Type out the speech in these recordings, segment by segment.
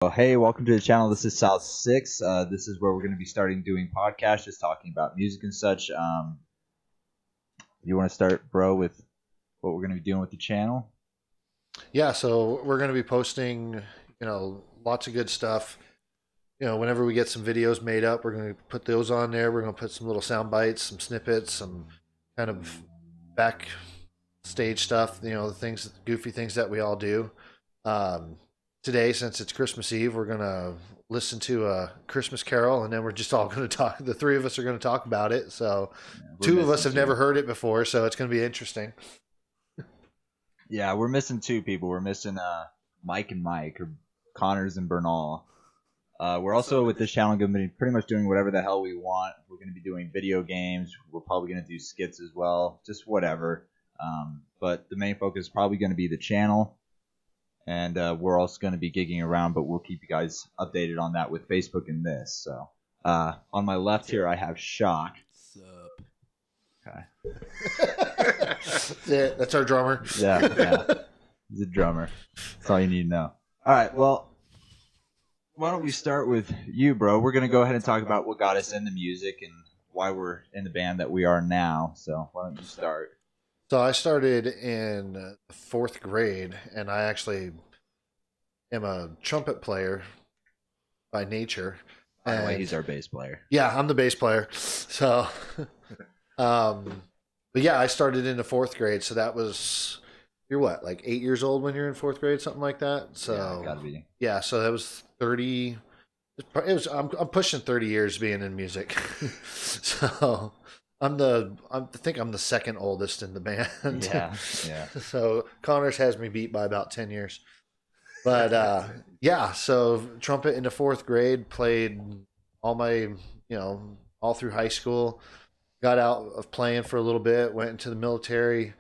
Oh, hey, welcome to the channel. This is South Six. This is where we're going to be starting doing podcasts, just talking about music and such. You want to start, bro, with what we're going to be doing with the channel? Yeah, so we're going to be posting, lots of good stuff. Whenever we get some videos made up, we're going to put those on there. We're going to put some little sound bites, some snippets, some kind of backstage stuff, the things, goofy things that we all do. Today, since it's Christmas Eve, we're going to listen to a Christmas Carol, and then we're just all going to talk. The three of us are going to talk about it. So two of us have never heard it before, so it's going to be interesting. Yeah, we're missing two people. We're missing Mike and Mike, or Connors and Bernal. We're also, with this channel, going to be pretty much doing whatever the hell we want. We're going to be doing video games. We're probably going to do skits as well, just whatever. But the main focus is probably going to be the channel. And we're also going to be gigging around, but we'll keep you guys updated on that with Facebook and this. So on my left here, I have Shock. Okay. Yeah, that's our drummer. Yeah. He's a drummer. That's all you need to know. All right, well, why don't we start with you, bro? We're going to go ahead and talk about what got us into music and why we're in the band that we are now. So why don't you start? So I started in fourth grade, and I actually am a trumpet player by nature. By the way, he's our bass player. Yeah, I'm the bass player. So, but yeah, I started in the fourth grade. So that was, you're what, like 8 years old when you're in fourth grade, something like that. So yeah, gotta be. Yeah, so that was 30. I'm pushing 30 years being in music. So. I think I'm the second oldest in the band. Yeah. So Connors has me beat by about 10 years. But yeah, so trumpet in the fourth grade, played all my, all through high school. Got out of playing for a little bit, went into the military,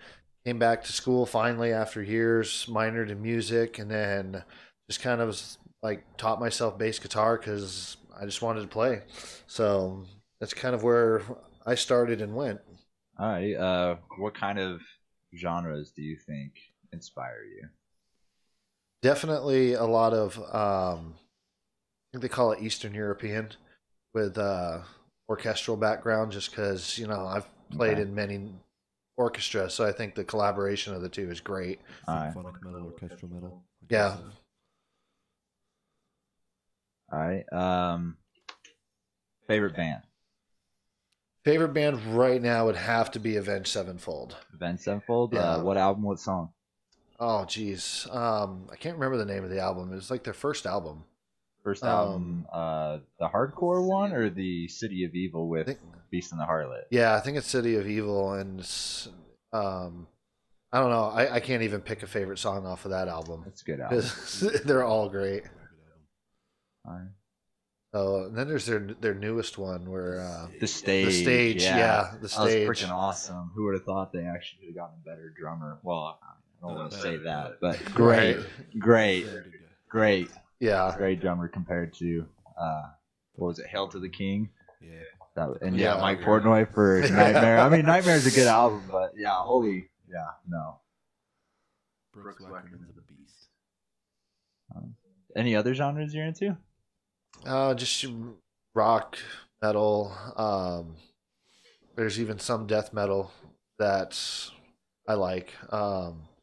came back to school finally after years, minored in music, and then just kind of like taught myself bass guitar because I just wanted to play. So that's kind of where I started and went. All right. What kind of genres do you think inspire you? Definitely a lot of, I think they call it Eastern European with orchestral background, just because, I've played in many orchestras, so I think the collaboration of the two is great. Symphonic metal, orchestral metal. Yeah. All right. Favorite band? Favorite band right now would have to be Avenged Sevenfold. Avenged Sevenfold? Yeah. What album, what song? Oh, geez. I can't remember the name of the album. It was like their first album. First album, the hardcore one or the City of Evil with Beast and the Harlot? Yeah, I think it's City of Evil, and I don't know. I can't even pick a favorite song off of that album. It's a good album. They're all great. All right. Oh, and then there's their newest one where the stage. The stage, yeah, the stage. That was freaking awesome. Who would have thought they actually could have gotten a better drummer? Well, I don't want to say that, but great. Yeah, great drummer compared to what was it, Hail to the King? Yeah. Mike Portnoy for Nightmare. I mean, Nightmare's a good album, but no. Brooks Wackerman's a beast. Any other genres you're into? Just rock, metal. There's even some death metal that I like.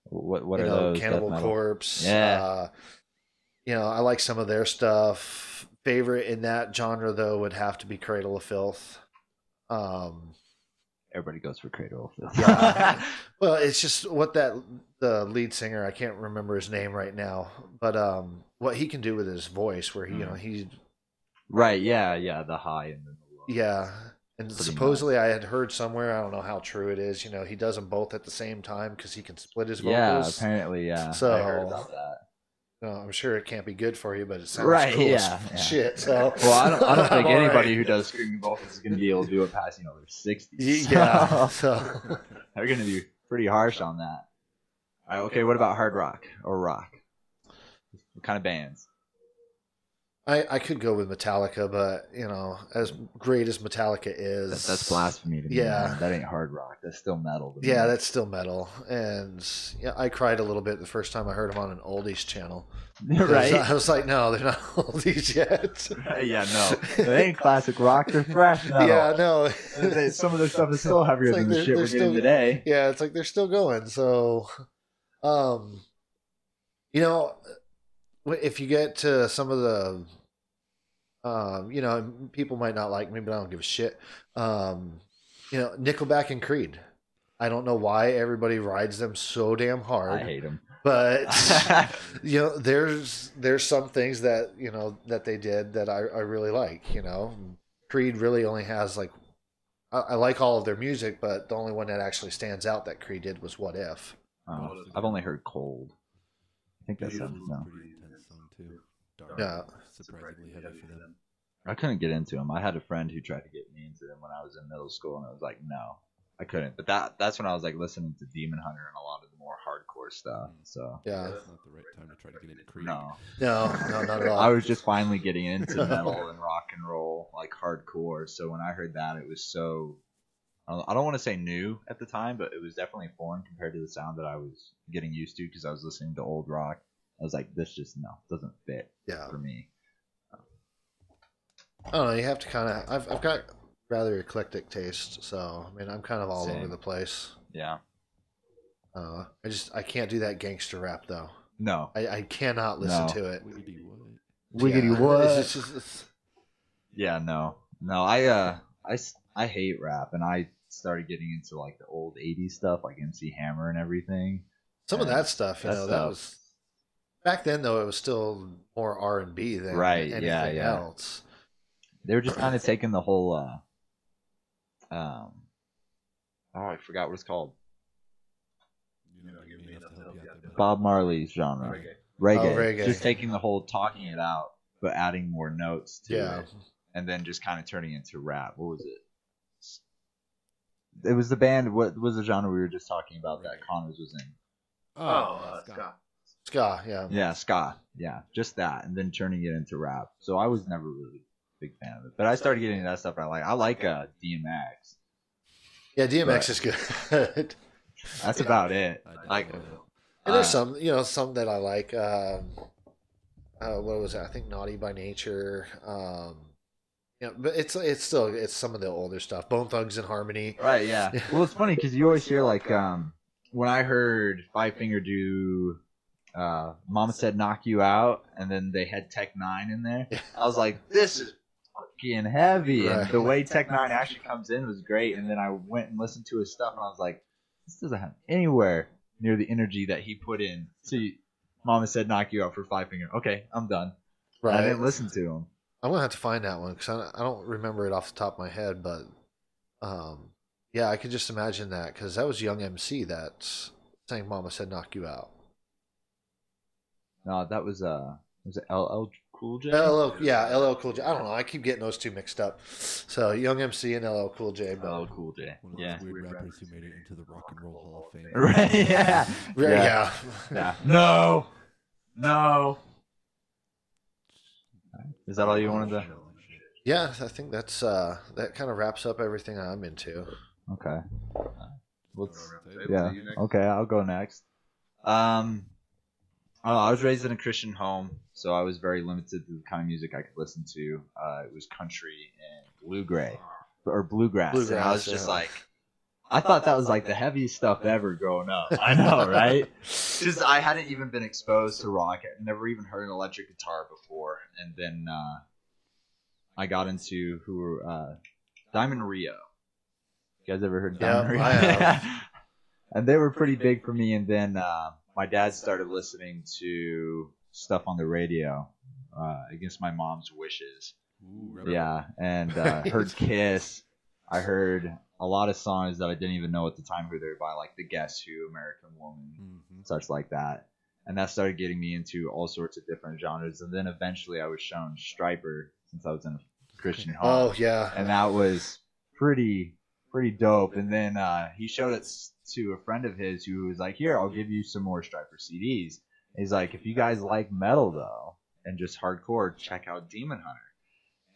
What are those? Cannibal Corpse. Yeah. I like some of their stuff. Favorite in that genre though would have to be Cradle of Filth. Everybody goes for Cradle of Filth. Yeah. Well, it's just what the lead singer, I can't remember his name right now, but what he can do with his voice, where he right, yeah, the high and the low. Yeah, and supposedly I had heard somewhere, I don't know how true it is, he does them both at the same time because he can split his vocals. Yeah, apparently, yeah. So I heard about that. I'm sure it can't be good for you, but it sounds right, cool yeah. shit. So well, I don't think anybody who does screaming vocals is going to be able to do it past their 60s. Yeah, so they're going to be pretty harsh on that. All right, okay, what about hard rock or rock? What kind of bands? I could go with Metallica, but as great as Metallica is, That's blasphemy to me. Yeah. Man. That ain't hard rock. That's still metal. To me. Yeah, that's still metal. And yeah, I cried a little bit the first time I heard them on an oldies channel. right. I was like, no, they're not oldies yet. Yeah, no, they ain't classic rock. They're thrash metal. Yeah, no. Some of their stuff is still heavier It's like than the shit we're still, getting today. Yeah, it's like they're still going. So, if you get to some of the, people might not like me, but I don't give a shit. Nickelback and Creed. I don't know why everybody rides them so damn hard. I hate them. But there's some things that that they did that I really like. Creed really only has like I like all of their music, but the only one that actually stands out that Creed did was What If. Oh, I've only heard Cold. I think that's no. Pretty intense song too. Dark, Yeah. surprisingly heavy for them. I couldn't get into them. I had a friend who tried to get me into them when I was in middle school, and I was like, no, I couldn't. But that's when I was like listening to Demon Hunter and a lot of the more hardcore stuff. So Yeah. That's not the right time to try to get into Creed. no, No, not at all. I was just finally getting into metal and rock and roll, like hardcore. So when I heard that, it was so. I don't want to say new at the time, but it was definitely foreign compared to the sound that I was getting used to because I was listening to old rock. I was like, this just doesn't fit for me. I don't know. You have to kind of. I've got rather eclectic taste, so I mean, I'm kind of all Same. over the place. Yeah. I can't do that gangster rap though. No. I cannot listen No. to it. Wiggity what? Wiggity Yeah. what? It's- Yeah, no. I hate rap, and I started getting into like the old '80s stuff, like MC Hammer and everything. some of And that stuff, that stuff- was back then. Though it was still more R&B than Right, anything yeah. else. They were just kind of taking the whole I forgot what it's called. You know, give me enough to help you out there, bud. Bob Marley's genre. Reggae. Oh, reggae. Just taking the whole talking it out, but adding more notes to Yeah. it. And then just kind of turning it into rap. What was it? It was the band. What was the genre we were just talking about that Connors was in? Scott. Ska, yeah. Yeah, ska. Yeah, just that, and then turning it into rap. So I was never really a big fan of it, but I started getting into that stuff. I like DMX. Yeah, DMX is good. That's about it. I Like, don't know. And there's some that I like. What was it? I think Naughty by Nature. But it's still some of the older stuff. Bone Thugs and Harmony. right? Yeah. Well, it's funny because you always hear like when I heard Five Finger do Mama Said Knock You Out, and then they had Tech Nine in there. I was like, this is fucking heavy. Right. And the way Tech Nine actually comes in was great. And then I went and listened to his stuff, and I was like, this doesn't have anywhere near the energy that he put in to Mama Said Knock You Out for Five Finger. Okay, I'm done. Right. I didn't listen to him. I'm gonna have to find that one because I don't remember it off the top of my head. But yeah, I could just imagine that because that was Young MC that sang "Mama Said Knock You Out." No, that was it LL Cool J? LL Cool J. I don't know. I keep getting those two mixed up. So Young MC and LL Cool J. But LL Cool J. One of Yeah. those weird rappers who made it into the Rock and Roll Hall of Fame. Right, yeah. yeah. Yeah. No. Is that all you wanted to? Yeah, I think that's that kind of wraps up everything I'm into. Okay. Yeah. Okay, I'll go next. I was raised in a Christian home, so I was very limited to the kind of music I could listen to. It was country and bluegrass. And I was just like, I thought that was like the heaviest stuff ever growing up. I know, right? Because I hadn't even been exposed to rock. I'd never even heard an electric guitar before. And then I got into Diamond Rio. You guys ever heard Diamond Rio? I have. And they were pretty big for me. And then my dad started listening to stuff on the radio against my mom's wishes. Ooh, rebel. Yeah, and heard Kiss. I heard a lot of songs that I didn't even know at the time who they were by, like The Guess Who, American Woman, such like that. And that started getting me into all sorts of different genres. And then eventually I was shown Stryper since I was in a Christian home. Oh yeah. And that was pretty dope. And then he showed it to a friend of his who was like, here, I'll give you some more Stryper CDs. He's like, if you guys like metal, though, and just hardcore, check out Demon Hunter.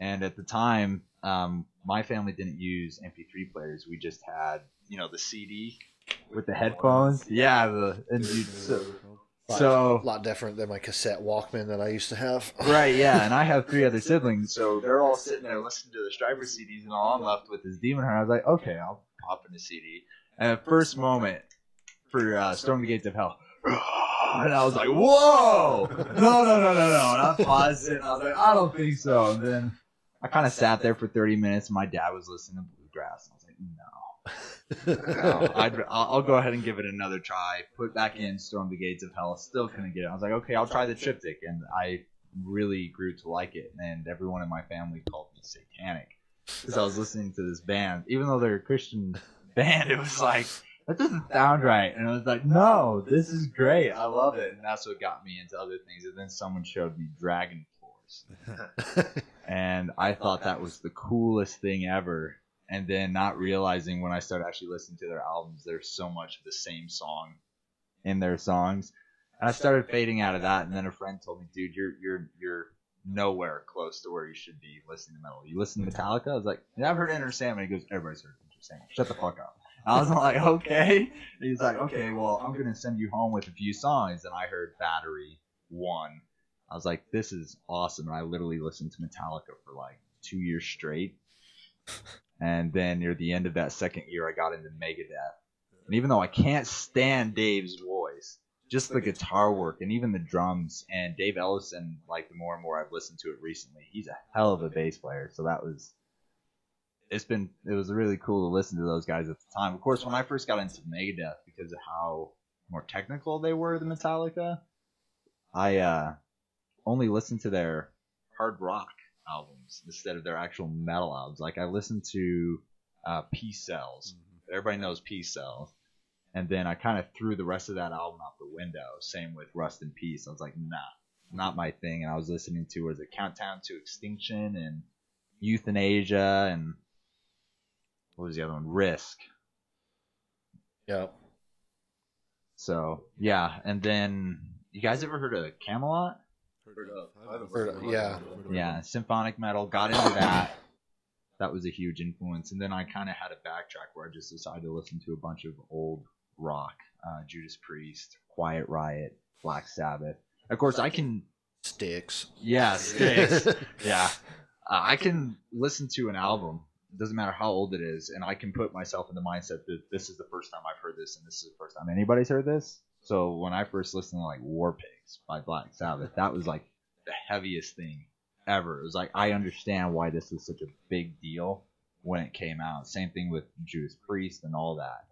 And at the time, my family didn't use MP3 players. We just had, the CD with the headphones. Yeah, A lot different than my cassette Walkman that I used to have. Right, yeah, and I have 3 other siblings, so they're all sitting there listening to the Striper CDs, and all I'm left with is Demon Hunter. I was like, okay, I'll pop in the CD. And the first moment for Storm the Gates of Hell, and I was like, whoa! No. And I paused it, and I was like, I don't think so. And then I kind of sat there for 30 minutes, and my dad was listening to bluegrass, and I was like, no. I'll go ahead and give it another try. Put back in Storm the Gates of Hell. Still couldn't get it. I was like, okay, I'll try the Triptych, and I really grew to like it. And everyone in my family called me satanic because I was listening to this band, even though they're a Christian band. It was like, that doesn't sound right, and I was like, no, this is great. I love it, and that's what got me into other things. And then someone showed me Dragon Force, and I thought that was the coolest thing ever. And then not realizing when I started actually listening to their albums, there's so much of the same song in their songs. And I started fading out of that. And then a friend told me, dude, you're nowhere close to where you should be listening to metal. You listen to Metallica? I was like, yeah, I've heard Enter Sandman. He goes, everybody's heard Enter Sandman. Shut the fuck up. And I was like, okay. And he's like, okay, well, I'm going to send you home with a few songs. And I heard Battery 1. I was like, this is awesome. And I literally listened to Metallica for like 2 years straight. And then near the end of that second year, I got into Megadeth. And even though I can't stand Dave's voice, just the guitar work and even the drums, and Dave Ellison, like the more and more I've listened to it recently, he's a hell of a bass player. So it was really cool to listen to those guys at the time. Of course, when I first got into Megadeth, because of how more technical they were than Metallica, I only listened to their hard rock albums instead of their actual metal albums. Like I listened to Peace Cells. Everybody knows Peace Cells. And then I kind of threw the rest of that album out the window. Same with Rust in Peace. I was like, nah, not my thing. And I was listening to, was it Countdown to Extinction and Euthanasia and what was the other one? Risk. Yeah. So, yeah. And then, you guys ever heard of Camelot? Yeah, symphonic metal, got into that. That was a huge influence. And then I kind of had a backtrack where I just decided to listen to a bunch of old rock, Judas Priest, Quiet Riot, Black Sabbath. Of course, I can... Styx. Yeah, Styx. Yeah. I can listen to an album, it doesn't matter how old it is, and I can put myself in the mindset that this is the first time I've heard this, and this is the first time anybody's heard this. So when I first listened to like War Pigs by Black Sabbath, that was like the heaviest thing ever. It was like, I understand why this is such a big deal when it came out. Same thing with Judas Priest and all that.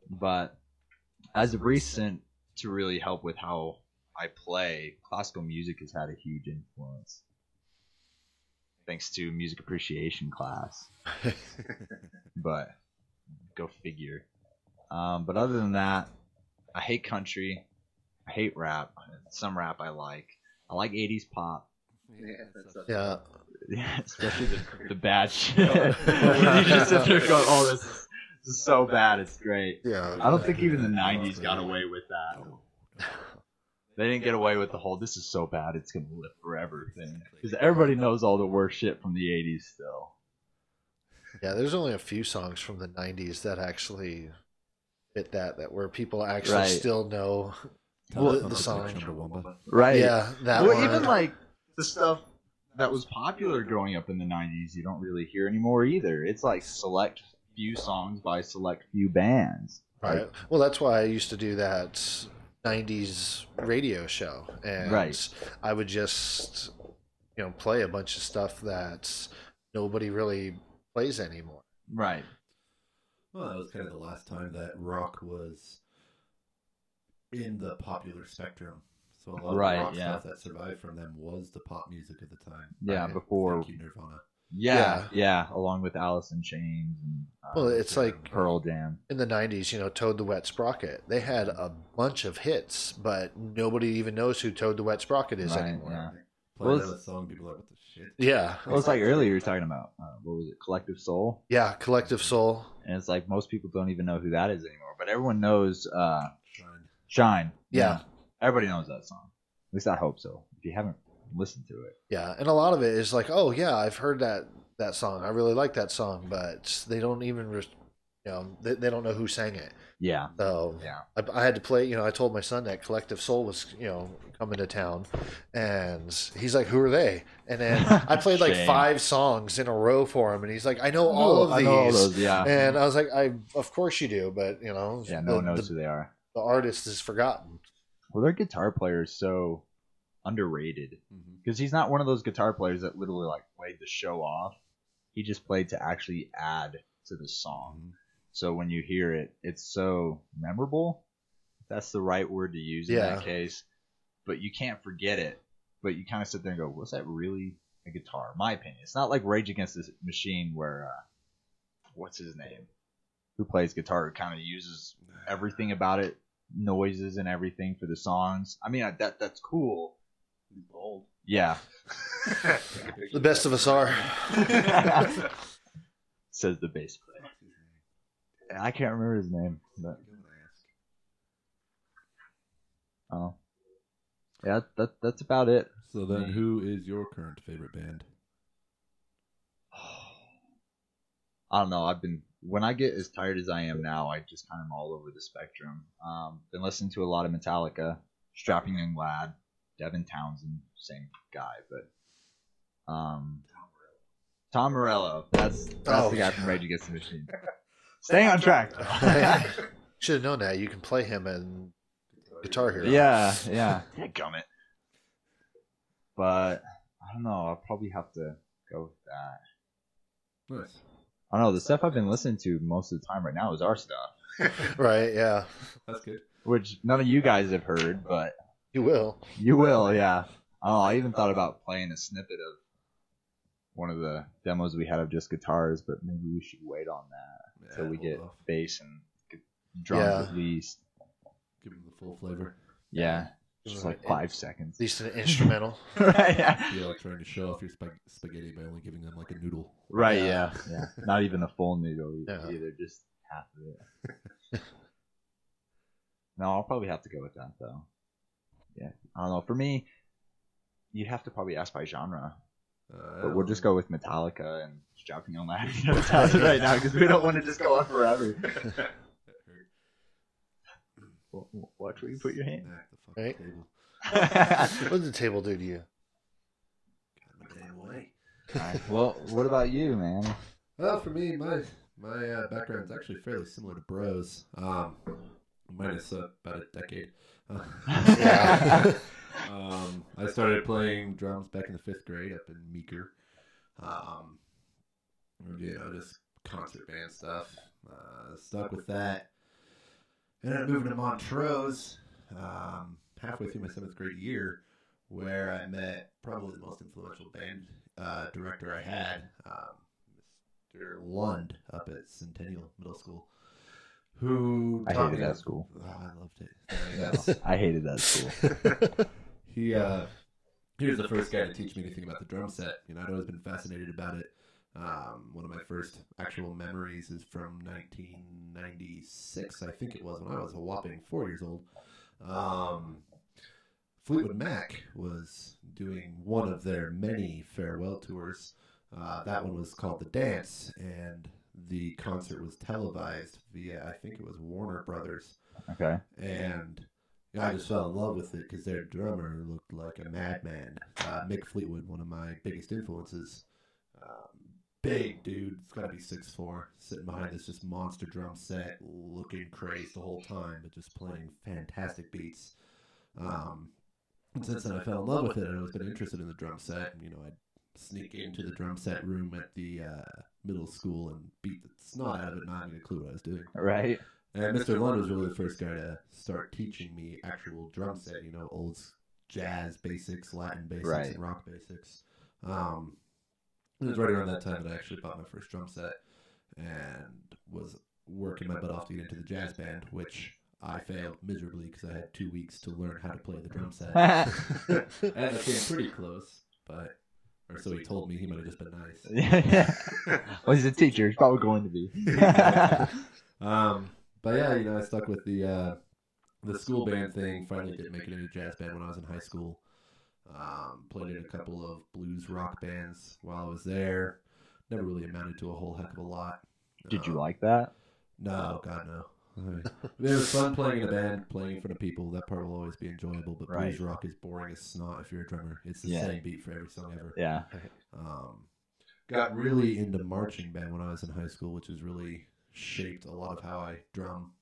But as of recent, to really help with how I play, classical music has had a huge influence. Thanks to music appreciation class. But go figure. But other than that, I hate country. I hate rap. Some rap I like. I like 80s pop. Yeah. Yeah, especially the bad shit. You just sit there going, oh, this is so bad, it's great. Yeah. I don't think even the 90s got away with that. They didn't get away with the whole, this is so bad, it's going to live forever thing. Because everybody knows all the worst shit from the 80s still. Yeah, there's only a few songs from the 90s that actually fit that where people actually still know the song. Right. Yeah, that well, one. Even like the stuff that was popular growing up in the 90s, you don't really hear anymore either. It's like select few songs by select few bands. Right. Like, well, that's why I used to do that 90s radio show. And I would just, play a bunch of stuff that nobody really plays anymore. Right. Well, that was kind of the last time that rock was in the popular spectrum. So a lot of the rock stuff that survived from them was the pop music at the time. Yeah, before Nirvana. Yeah, along with Alice in Chains and well, it's like Pearl Jam. In the 90s, Toad the Wet Sprocket. They had a bunch of hits, but nobody even knows who Toad the Wet Sprocket is anymore. Yeah. Play that song, people are like, what the shit? Yeah. Well, it's like earlier you were talking about, what was it, Collective Soul? Yeah, Collective Soul. And it's like most people don't even know who that is anymore, but everyone knows Shine. Yeah. Everybody knows that song. At least I hope so. If you haven't listen to it. Yeah, and a lot of it is like, oh yeah, I've heard that song. I really like that song, but they don't even, they don't know who sang it. Yeah. So Yeah. I had to play. I told my son that Collective Soul was coming to town, and he's like, "Who are they?" And then I played like 5 songs in a row for him, and he's like, "I know all of these." I know all those, yeah. And I was like, of course you do, but yeah, no one knows who they are. The artist is forgotten. Well, their guitar player is so underrated because he's not one of those guitar players that literally like played to show off. He just played to actually add to the song. So when you hear it, it's so memorable. That's the right word to use in that case. But you can't forget it. But you kind of sit there and go, was that really a guitar? My opinion. It's not like Rage Against the Machine where, what's his name? Who plays guitar, kind of uses everything about it, noises and everything for the songs. I mean, that's cool. Bold. Yeah. The best of us are. Says the bass player. I can't remember his name. But... Oh. Yeah, that's about it. So then who is your current favorite band? I don't know. When I get as tired as I am now, I just kind of am all over the spectrum. Been listening to a lot of Metallica, Strapping Young Lad, Devin Townsend, same guy, but Tom Morello. That's the guy from Rage Against the Machine. Staying on track. Should have known that. You can play him in Guitar Hero. Yeah. Gummit. But I don't know. I'll probably have to go with that. Nice. I don't know. The stuff I've been listening to most of the time right now is our stuff. Right, yeah. That's good. Which none of you guys have heard, but... You will. You will, yeah. Oh, I even thought about playing a snippet of one of the demos we had of just guitars, but maybe we should wait on that until we get bass and drums at least. Give them the full flavor. Yeah. Just like 5 seconds. At least an instrumental. Right, yeah. You're like trying to show off your spaghetti by only giving them like a noodle. Right, yeah. Not even a full noodle either, just half of it. No, I'll probably have to go with that, though. Yeah, I don't know. For me, you'd have to probably ask by genre. But we'll just go with Metallica and Strapping Young Lad right now because we don't want to just go on forever. Watch where you put your hand. Right? What did the table do to you? Got my damn way. Right. Well, what about you, man? Well, for me, my background's actually fairly similar to Bro's. Minus about a decade. I started playing drums back in the 5th grade up in Meeker. Just concert band stuff. Stuck with that. Ended up moving to Montrose halfway through my 7th grade year, where I met probably the most influential band director I had, Mr. Lund up at Centennial Middle School. I hated that school. Oh, I loved it. I hated that school. He was the first guy to teach me anything about the drum set. I'd always been fascinated about it. One of my first actual memories is from 1996, I think it was, when I was a whopping 4 years old. Fleetwood Mac was doing one of their many farewell tours. That one was called The Dance, and the concert was televised via, I think it was Warner Brothers. Okay. And I just fell in love with it because their drummer looked like a madman. Mick Fleetwood, one of my biggest influences. Big dude, it's got to be 6'4", sitting behind this just monster drum set, looking crazed the whole time, but just playing fantastic beats. And since then I fell in love with it, I'd always been interested in the drum set. I'd sneak into the drum set room at the middle school and beat the snot out of it, not having a clue what I was doing. Right. And Mr. Lund was really the first guy to start teaching me actual drum set, old jazz basics, Latin basics, and rock basics. It was right around that time that I actually bought my first drum set and was working my butt off to get into the jazz band, which I failed miserably because I had 2 weeks to learn how to play the drum set. And I came pretty close, or so he told me. He might have just been nice. Well, he's a teacher. He's probably going to be. But yeah, I stuck with the school band thing. Finally did make it into jazz band when I was in high school. Played in a couple of blues rock bands while I was there. Never really amounted to a whole heck of a lot. Did you like that? No, God, no. It was fun playing in a band, playing in front of people. That part will always be enjoyable, but blues rock is boring as snot if you're a drummer. It's the same beat for every song ever. Yeah. Got really into marching band when I was in high school, which has really shaped a lot of how I drum.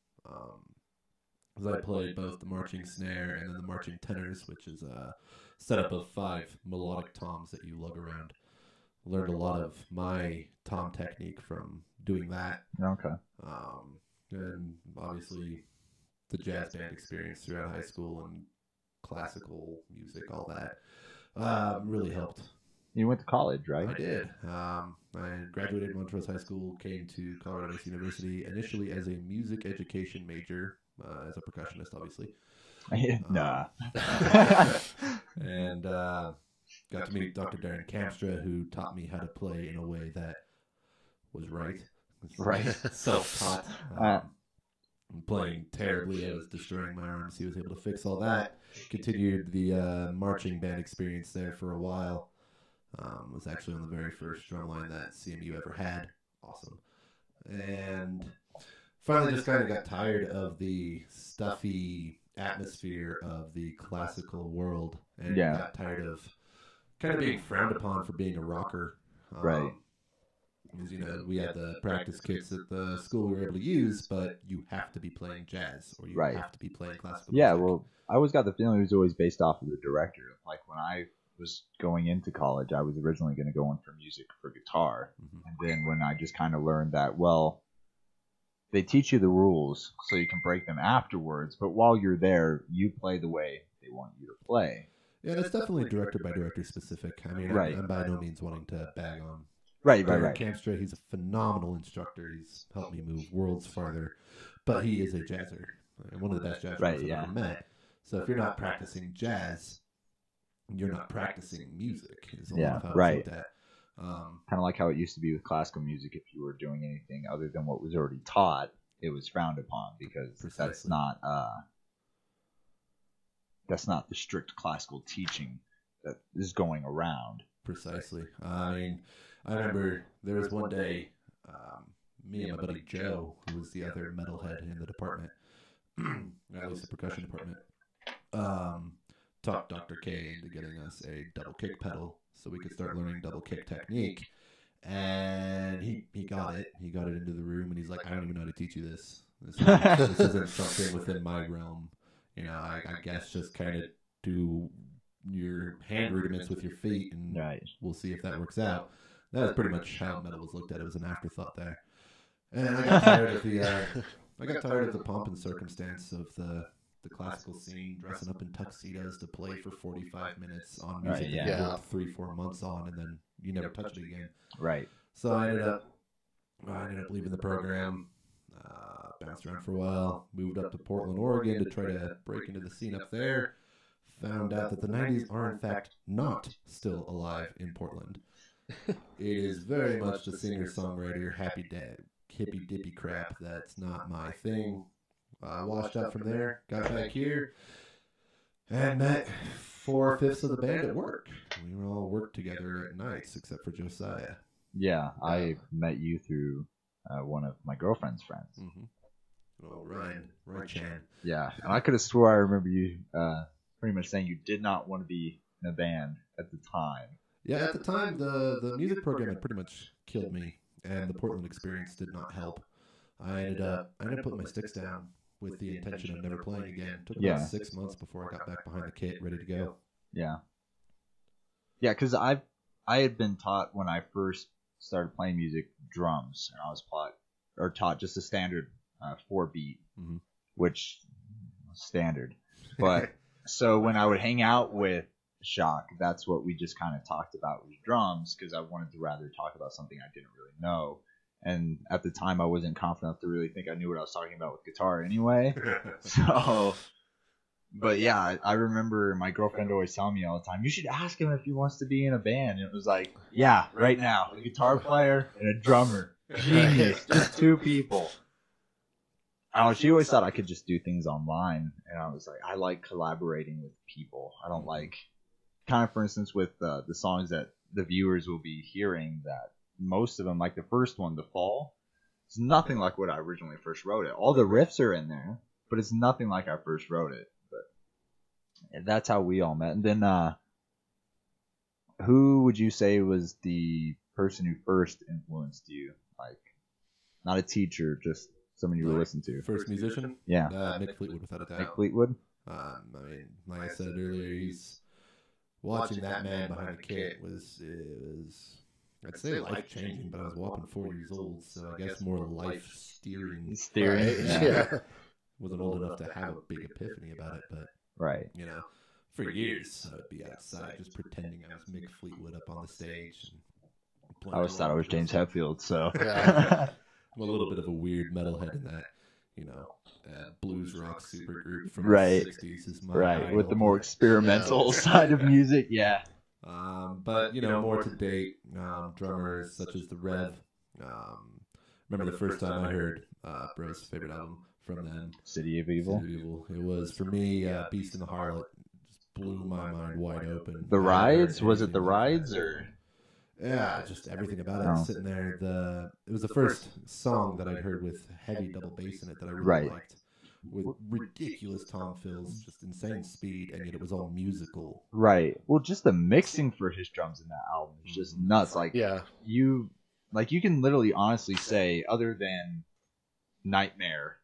Because I played both the marching snare and then the marching tenors, which is a setup of 5 melodic toms that you lug around. Learned a lot of my tom technique from doing that. Okay. And obviously the jazz band experience throughout high school and classical music, all that, really helped. You went to college, right? I did. I graduated in Montrose High School, came to Colorado State University initially as a music education major, as a percussionist, obviously. Nah. And got to meet Dr. Darren Kamstra, who taught me how to play in a way that was right. Right. Self-taught. Playing terribly. I was destroying my arms. He was able to fix all that. Continued the marching band experience there for a while. Was actually on the very first drumline that CMU ever had. Awesome. And finally just kind of got tired of the stuffy atmosphere of the classical world. And got tired of kind of being frowned upon for being a rocker. Right. Because, you know, we had the practice kits at the school we were able to use, but you have to be playing jazz or you have to be playing classical music. Well, I always got the feeling it was always based off of the director. Like when I was going into college, I was originally going to go in for music for guitar. Mm-hmm. And then when I just kind of learned that, well, they teach you the rules so you can break them afterwards, but while you're there, you play the way they want you to play. Yeah, it's definitely director by director specific. I mean, I'm by no means wanting to bag on Right. Kamstra. He's a phenomenal instructor. He's helped me move worlds farther, but he is a jazzer, one of the best jazzers I've ever met. So if you're not practicing jazz, you're not practicing music. Is a lot of how it's looked at. Kind of like how it used to be with classical music. If you were doing anything other than what was already taught, it was frowned upon because that's not the strict classical teaching that is going around. Precisely. I mean, I remember there was one day, me and my buddy Joe, who was the other metalhead in the department, at least the percussion department, talked Dr. K into getting us a double kick pedal so we could start learning double kick technique. And he got it. He got it into the room, and he's like, I don't even know how to teach you this. This isn't something within my realm. You know, I guess just kind of do your hand rudiments with your feet, and we'll see if that works out. That was pretty much how metal was looked at. It was an afterthought there. And I got tired of the pomp and circumstance of the classical scene, dressing up in tuxedos to play for 45 minutes on music that you worked 3-4 months on, and then you never touched it again. Right. So I ended up leaving the program, bounced around for a while, moved up to Portland, Oregon to try to break into the scene up there. Found out that the 90s are in fact not still alive in Portland. It is very much the singer-songwriter, happy dad, hippy-dippy crap. That's not my thing. I washed out from there, got back here, and met 4/5 of the band at work. We were all worked together at nights, except for Josiah. Yeah, I met you through one of my girlfriend's friends. Mm-hmm. Oh, Ryan Chan. Yeah, and I could have swore I remember you pretty much saying you did not want to be in a band at the time. Yeah, at the time, the music program had pretty much killed me, and the Portland experience did not help. I ended up putting my sticks down with the intention of never playing again. It took about 6 months before I got back behind the kit, ready to go. Yeah. Yeah, because I had been taught when I first started playing music drums, and I was taught just a standard 4-beat, which standard. But so when I would hang out with Shock, that's what we just kind of talked about was drums, because I wanted to rather talk about something I didn't really know. And at the time, I wasn't confident enough to really think I knew what I was talking about with guitar anyway. So, but yeah, I remember my girlfriend always telling me all the time, you should ask him if he wants to be in a band. And it was like, yeah, right now, a guitar player and a drummer. Genius. Just 2 people. She always thought I could just do things online. And I was like, I like collaborating with people. I don't like kind of, for instance, with the songs that the viewers will be hearing, that most of them, like the first one, The Fall, it's nothing like what I originally first wrote it. All the riffs are in there, but it's nothing like I first wrote it. But that's how we all met. And then, who would you say was the person who first influenced you? Like, not a teacher, just someone you were listening to. First musician? Yeah. Mick Fleetwood, without a doubt. Mick Fleetwood? I mean, like I said earlier, he's watching that man behind the kit was I'd say life changing, but I was whopping 4 years old, so I guess more life steering. Steering, Yeah. Wasn't old enough to have a big epiphany about it, but right. you know, for years I would be outside just pretending I was Mick Fleetwood up on the stage. And I always thought I was James Hetfield, so. Yeah. I'm a little bit of a weird metalhead in that, you know, blues rock supergroup from Right. the 60s is my Right, idol. with the more experimental side of music, yeah. But, you know, more to date, drummers such as the Rev. Remember the first time I heard Bro's favorite album from them? City of Evil. City of Evil. It was, for me, Beast and the Harlot. Just blew my mind wide open. The Rides? Was it The Rides, or? Yeah, just everything about it. Oh. Sitting there, it was the first song that I'd heard with heavy double bass in it that I really Right. liked. With ridiculous tom fills, just insane speed, and yet it was all musical. Right. Well, just the mixing for his drums in that album is just nuts. Like, Yeah. you can literally honestly say, other than Nightmare,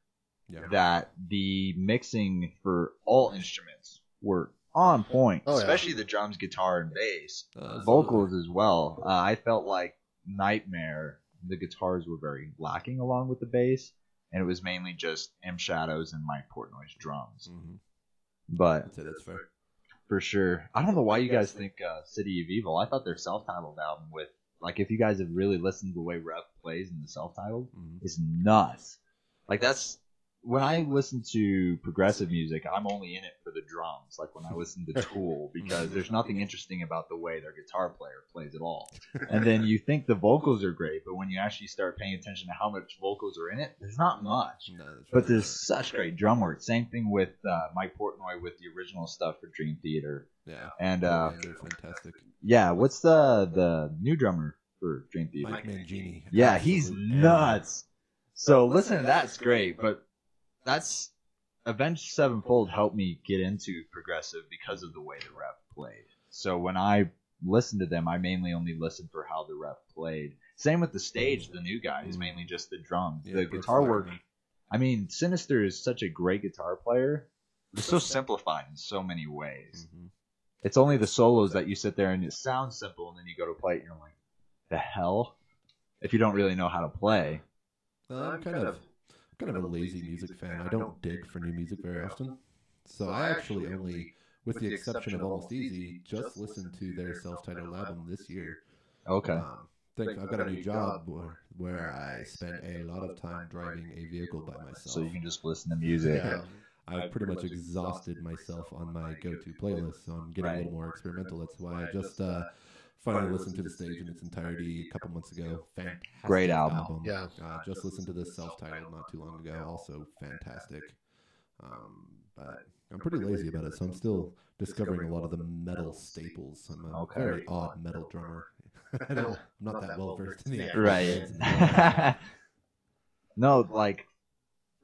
Yeah. that the mixing for all instruments were on point, Oh, yeah. especially the drums, guitar, and bass. Absolutely. Vocals as well. I felt like Nightmare, the guitars were very lacking along with the bass, and it was mainly just M Shadows and Mike Portnoy's drums. Mm-hmm. But I'd say that's fair. for sure, I don't know why you guys think City of Evil. I thought their self-titled album with, like, if you guys have really listened to the way Rev plays in the self-titled, Mhm. is nuts. Like, that's when I listen to progressive music, I'm only in it for the drums. Like when I listen to Tool, because there's nothing interesting about the way their guitar player plays at all. And then you think the vocals are great, but when you actually start paying attention to how much vocals are in it, there's not much. No, that's But right. there's such great drum work. Same thing with Mike Portnoy with the original stuff for Dream Theater. Yeah. And they're fantastic. yeah, what's the new drummer for Dream Theater? Mike Mangini. Yeah, he's Absolute nuts. So listening to that's great, but that's Avenged Sevenfold helped me get into progressive because of the way the rep played. So when I listened to them, I mainly only listened for how the rep played. Same with the stage, the new guy is mainly just the drums. Yeah, The Brooks guitar work. Larkin. I mean, Sinister is such a great guitar player. It's so simplified in so many ways. Mhm. It's only the solos that you sit there and it sounds simple, and then you go to play it and you're like, the hell? If you don't really know how to play. I'm kind of a lazy music fan. I don't dig for new music very often. So I actually only, with the exception of Almost Easy, just listened to their self-titled album this year. Okay. I've got a new job where I spend a lot of time driving a vehicle by myself. So you can just listen to music. Yeah. I've pretty much exhausted myself on my go-to playlist, so I'm getting a little more experimental. That's why I just finally listened to the stage in its entirety a couple months ago. Fantastic Great album. Yeah. Just listened to this self-titled not too long ago. Also fantastic. But I'm pretty lazy about it, so I'm still discovering a lot of the metal staples. I'm a very odd metal drummer. I'm not that well versed in the actual bands and Right. No, like,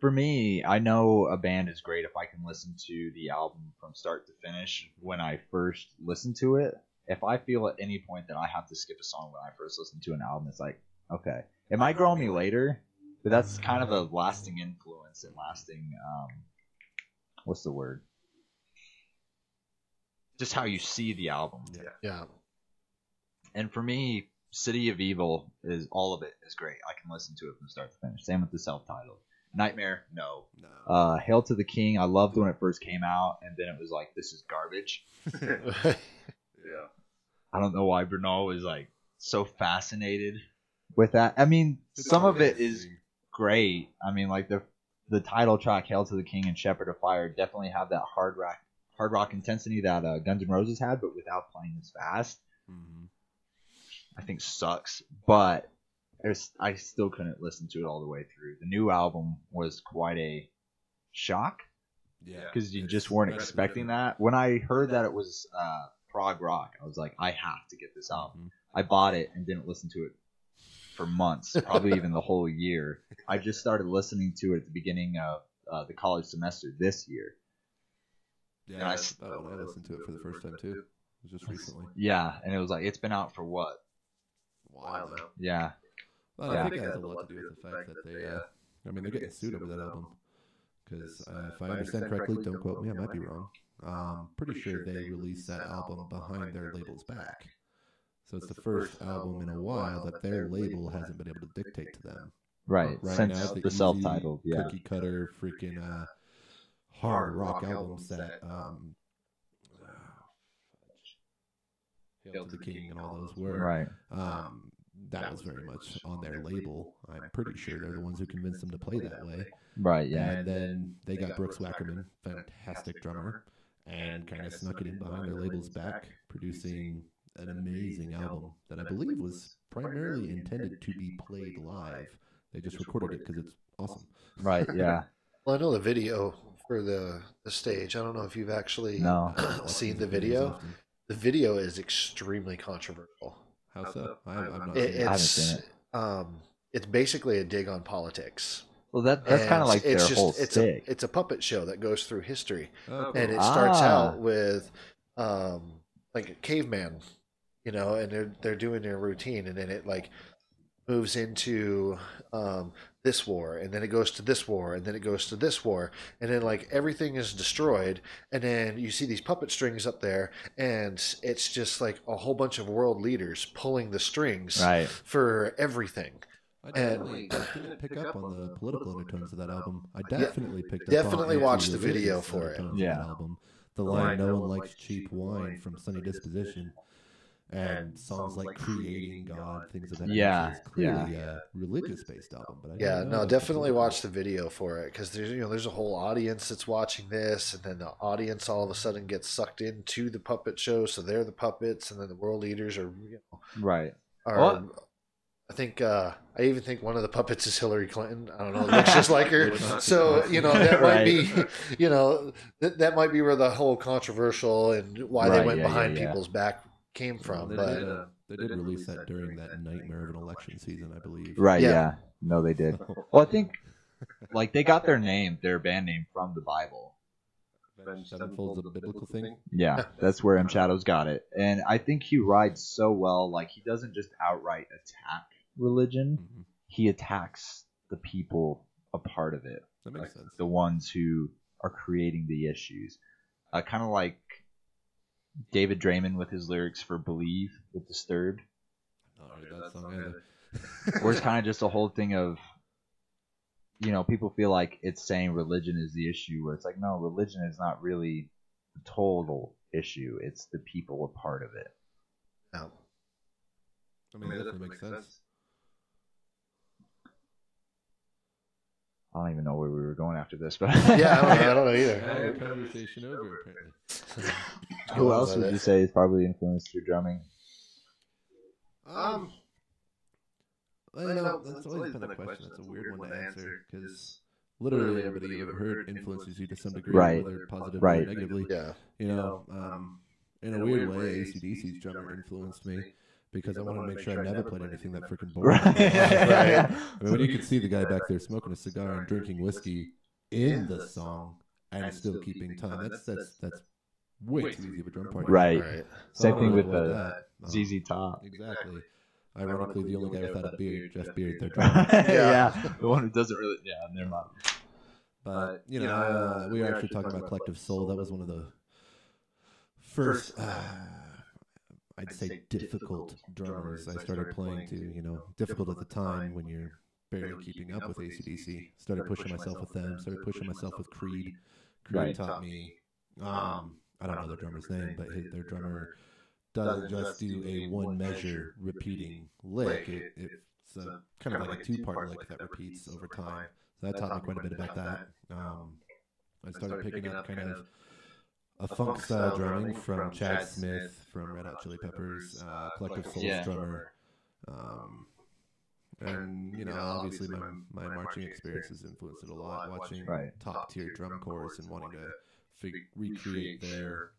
for me, I know a band is great if I can listen to the album from start to finish when I first listen to it. If I feel at any point that I have to skip a song when I first listen to an album, it's like, okay, it might grow on me later, but that's kind of a lasting influence and lasting, what's the word? Just how you see the album. Yeah. And for me, City of Evil is all of it is great. I can listen to it from start to finish. Same with the self-titled. Nightmare, no. Hail to the King, I loved when it first came out, and then it was like, this is garbage. Yeah. I don't know why Bernal was like so fascinated with that. I mean, some of it is great. I mean, like the title track, Hail to the King and Shepherd of Fire, definitely have that hard rock intensity that Guns N' Roses had, but without playing as fast. Mm-hmm. I think sucks, but I still couldn't listen to it all the way through. The new album was quite a shock Yeah. because you just weren't expecting that. When I heard that it was prog rock. I was like, I have to get this album. Mm-hmm. I bought it and didn't listen to it for months, probably even the whole year. I just started listening to it at the beginning of the college semester this year. Yeah, And I listened to it for the first time too. It was just recently. Yeah, and it was like, it's been out for what? A while now. Yeah. Well, Yeah. I think it has a lot to do with the fact that they, I mean, they're getting sued over that album. Because if I understand correctly, don't quote me, I might be wrong. Pretty sure they released that album behind their label's back. So it's the first album in a while that their label hasn't been able to dictate to them. Right. Since now, the self-titled, yeah. Cookie cutter, freaking hard rock albums that Hail to the King and all those were. Right. That was very much on their label. I'm pretty sure they're the ones who convinced them to play that way. Right, yeah. And then they got Brooks Wackerman, fantastic drummer, and kind of snuck it in behind their label's back, producing an amazing album that I believe was primarily intended to be played live. They just recorded it because it's awesome. Right, yeah. Well, I know the video for the stage. I don't know if you've actually seen the video. The video is extremely controversial. How so? I've not seen it. I haven't seen it. It's basically a dig on politics. Well, that's kind of like their whole stick. It's a puppet show that goes through history, Okay. and it starts out with like a caveman, and they're doing their routine, and then it like moves into this war, and then it goes to this war, and then it goes to this war, and then like everything is destroyed, and then you see these puppet strings up there, and it's just like a whole bunch of world leaders pulling the strings for everything. I didn't pick up on the political undertones of that album. I definitely picked up definitely on watched the video for it. Of that album. The line "No one likes cheap wine" from Sunny Disposition, and songs like "Creating God," things of that nature. It's clearly a religious-based album. But definitely watch the video for it, because there's a whole audience that's watching this, and then the audience all of a sudden gets sucked into the puppet show, so they're the puppets, and then the world leaders are right. I think I even think one of the puppets is Hillary Clinton. I don't know, it looks just like her. So that might be, that might be where the whole controversial and why they went behind people's back came from. Well, they did release that during that nightmare of an election season, I believe. Right. Yeah. No, they did. Well, I think like they got their band name from the Bible. Avenged Sevenfold's a biblical thing. Yeah, that's where M Shadows got it, and I think he rides so well. Like he doesn't just outright attack religion; he attacks the people a part of it. That makes sense. The ones who are creating the issues, kind of like David Draymond with his lyrics for "Believe" with Disturbed. Not heard that song either. Where it's kind of just a whole thing of, people feel like it's saying religion is the issue, where it's like, no, religion is not really the total issue. It's the people a part of it. No. I mean, that definitely makes sense. I don't even know where we were going after this, but yeah, I don't know either. Conversation over, apparently. Who else would you say has probably influenced your drumming? Well, that's always been a question. That's a weird one to answer, because literally everybody you've ever heard influences you to some degree, whether positively or negatively. Yeah. In a weird way, AC/DC's drummer influenced me, because I wanted to make sure I never played anything that freaking bored me. Right. I mean, when you can see the guy back there smoking a cigar and drinking whiskey in the song and still keeping time, that's way too easy of a drum part. Right. So Same thing with the ZZ Top. Exactly. Ironically, the only guy without a beard, Jeff Beard, their drummer. Yeah. The one who doesn't really. Yeah, never mind. But we were actually talking about Collective Soul. That was one of the first, I'd say, difficult drummers I started playing to. Difficult at the time when you're barely keeping up with AC/DC. Started pushing myself with them. Started pushing myself with Creed. Creed taught me. I don't know their drummer's name, but their drummer doesn't just do a one measure repeating lick. It's a kind of like a two-part lick that repeats over time. So that taught me quite a bit about that. I started picking up kind of a funk style drumming from Chad Smith from Red Hot Chili Peppers, Collective Soul's drummer. And obviously my marching experience has influenced it a lot. Watching top tier drum corps and wanting to recreate their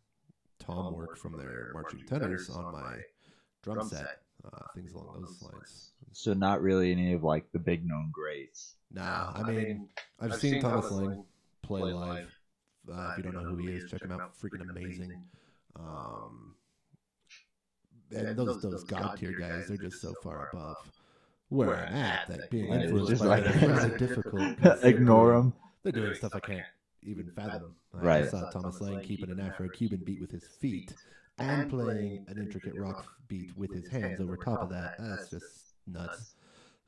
tom work from their marching tenors on my drum set, things along those lines. So not really any of like the big known greats. Nah, I mean, I've seen Thomas Lang play live. If you don't know who he is, check him out. Freaking amazing. And those God tier guys, they're just so far above where I'm at that being Right, influenced just by like- them is really difficult. 'Cause Ignore them. They're doing stuff I can't even fathom. I Right. saw Thomas Lang keeping an Afro-Cuban beat with his feet and playing an intricate rock beat with his hands over top of that. That's just nuts.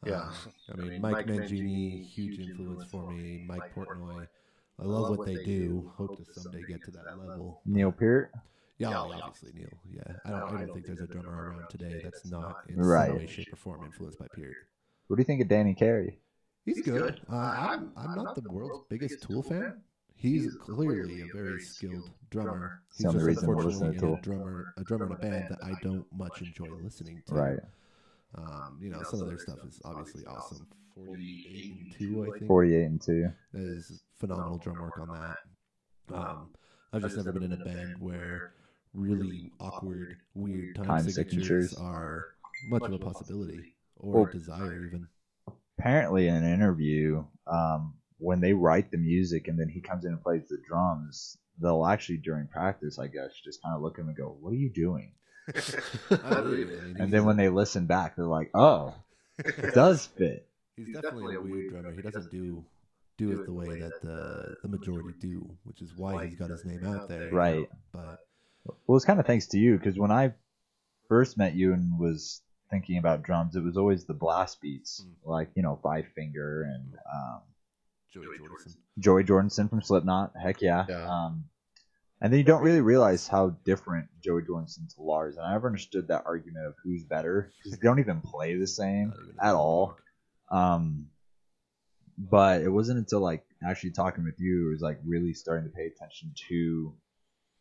Yeah. I mean, Mike Mangini, huge influence for me. Mike Portnoy. I love what they do. Hope to someday get to that level. Neil Peart. Yeah, obviously Neil. Yeah, I don't think there's a drummer around today that's not in Right. some way, shape, or form influenced by Peart. What do you think of Danny Carey? He's good. I'm not the world's biggest Tool fan. He's clearly a very skilled drummer. He's Some just reason we're listening unfortunately to a drummer in a band that I don't much enjoy listening to. Right. Some of their stuff is obviously awesome. 48 and 2, I think. 48 and 2. That is phenomenal drum work on that. I've just never been in a band where really awkward, weird time signatures are much of a possibility or a desire even. Apparently, in an interview, when they write the music and then he comes in and plays the drums, they'll actually during practice, I guess, just kind of look at him and go, "What are you doing?" And then when they listen back, they're like, "Oh, it does fit." He's definitely a weird drummer. He doesn't do it the way that the majority do, which is why he's got his name out there. Right. But Well, it's kind of thanks to you, because when I first met you and was thinking about drums, it was always the blast beats, like, Five Finger and Joey Jordison from Slipknot. Heck yeah. And then you don't really realize how different Joey Jordison to Lars. And I never understood that argument of who's better, because they don't even play the same at all. But it wasn't until like actually talking with you, it was like really starting to pay attention to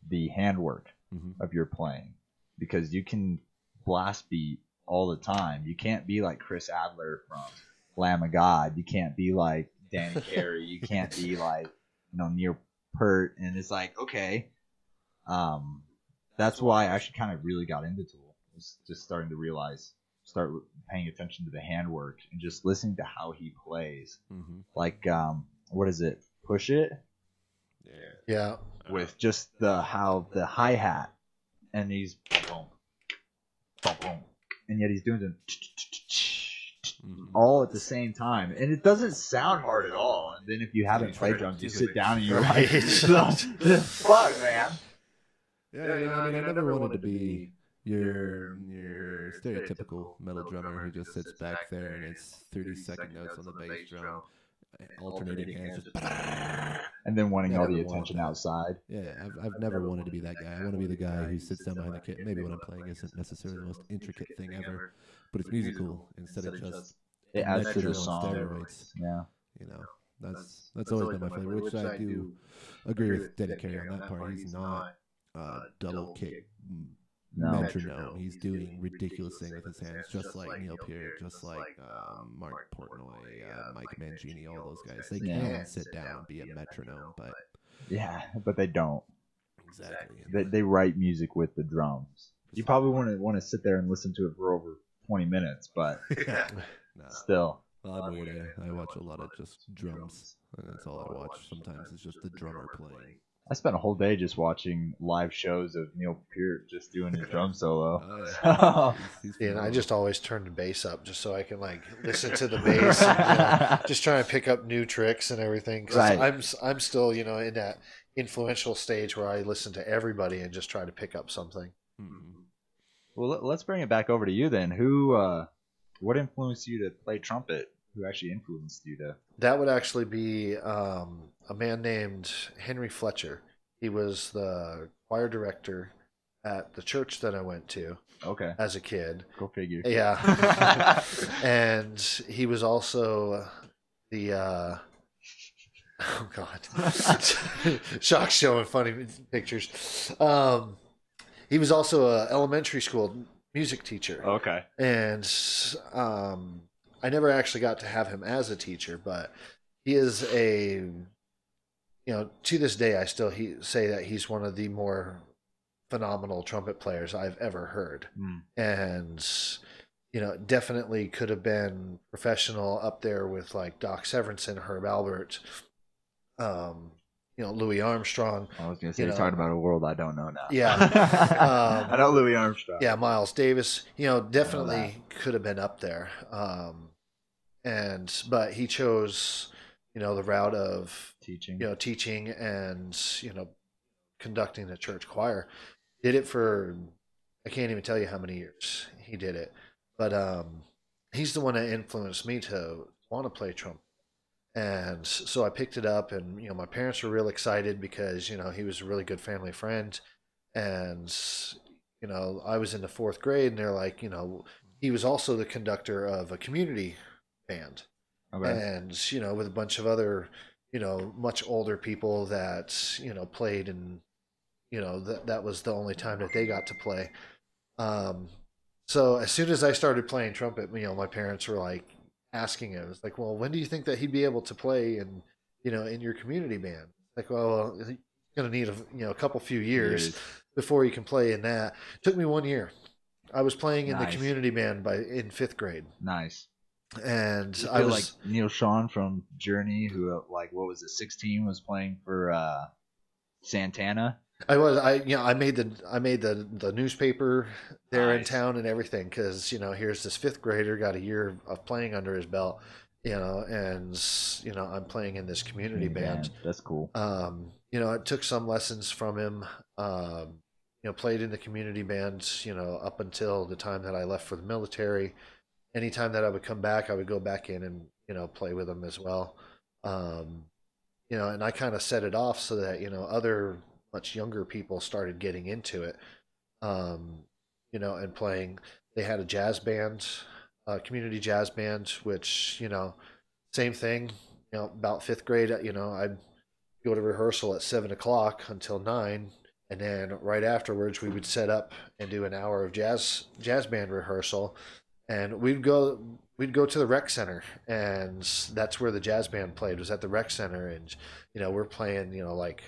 the handwork of your playing, because you can blast beat all the time. You can't be like Chris Adler from Lamb of God. You can't be like Danny Carey. You can't be like Neil Peart. And it's like, okay, that's why I actually kind of really got into Tool. Was just starting to start paying attention to the handwork and just listening to how he plays. Like, what is it? Push It? Yeah. With just the hi-hat, and he's boom, boom, boom, and yet he's doing the all at the same time, and it doesn't sound hard at all. And then if you haven't played drums, you sit down and you're like, fuck, man. Yeah, I never wanted to be your stereotypical metal drummer who just sits back there and it's 30-second notes on the bass drum, alternating hands, just and then wanting all the attention outside. Yeah, I've never wanted to be that guy. I want to be the guy who sits down behind the kit. Maybe what I'm playing isn't necessarily the most intricate thing ever, but it's musical instead of just it adds to the on song. Steroids. Yeah, that's always been my flavor. Which I do agree with Danny Carey on that part. He's not double kick metronome. He's doing ridiculous things with his hands, just like Neil Peart, just like Mark Portnoy, Mike Mangini, all those guys. They can sit down and be a metronome, but they don't. Exactly. They write music with the drums. You probably want to sit there and listen to it for over 20 minutes, but still. Well, I'm weird. I watch a lot of just drums, and that's all I watch. Sometimes it's just the drummer playing. I spent a whole day just watching live shows of Neil Peart just doing his drum solo. And I just always turn the bass up just so I can like listen to the bass, and, just trying to pick up new tricks and everything. 'Cause I'm still in that influential stage where I listen to everybody and just try to pick up something. Well, let's bring it back over to you then. What influenced you to play trumpet? Who actually influenced you to? That would actually be a man named Henry Fletcher. He was the choir director at the church that I went to. Okay. As a kid. Go figure. Yeah. And he was also the oh God. Shock showing funny pictures. He was also an elementary school music teacher. Okay. And I never actually got to have him as a teacher, but he is to this day, I still say that he's one of the more phenomenal trumpet players I've ever heard. Mm. And, definitely could have been professional up there with like Doc Severinsen, Herb Albert, Louis Armstrong. I was gonna say, you're talking about a world I don't know now. Yeah. I know Louis Armstrong. Yeah, Miles Davis, definitely could have been up there. But he chose, the route of teaching and, conducting the church choir. Did it for, I can't even tell you how many years he did it. But he's the one that influenced me to want to play trumpet. And so I picked it up, and my parents were real excited because he was a really good family friend, and I was in the fourth grade, and they're like, he was also the conductor of a community band, and with a bunch of other much older people that played, and that was the only time that they got to play. So as soon as I started playing trumpet, my parents were like asking him, it's like, well, when do you think that he'd be able to play in your community band? Like, well, he's gonna need a couple few years before he can play in that. It took me 1 year. I was playing in the community band in 5th grade. Nice. And I was like Neil Sean from Journey, who like, what was it, 16, was playing for Santana. I made the newspaper there in town and everything, because here's this 5th grader, got a year of playing under his belt, and I'm playing in this community band. That's cool. I took some lessons from him. Played in the community band, up until the time that I left for the military. Anytime that I would come back, I would go back in and play with him as well. And I kind of set it off so that other much younger people started getting into it, and playing. They had a jazz band, community jazz band, which, same thing, about 5th grade, I'd go to rehearsal at 7 o'clock until 9. And then right afterwards, we would set up and do an hour of jazz band rehearsal. And we'd go to the rec center, and that's where the jazz band played, was at the rec center. And, we're playing, like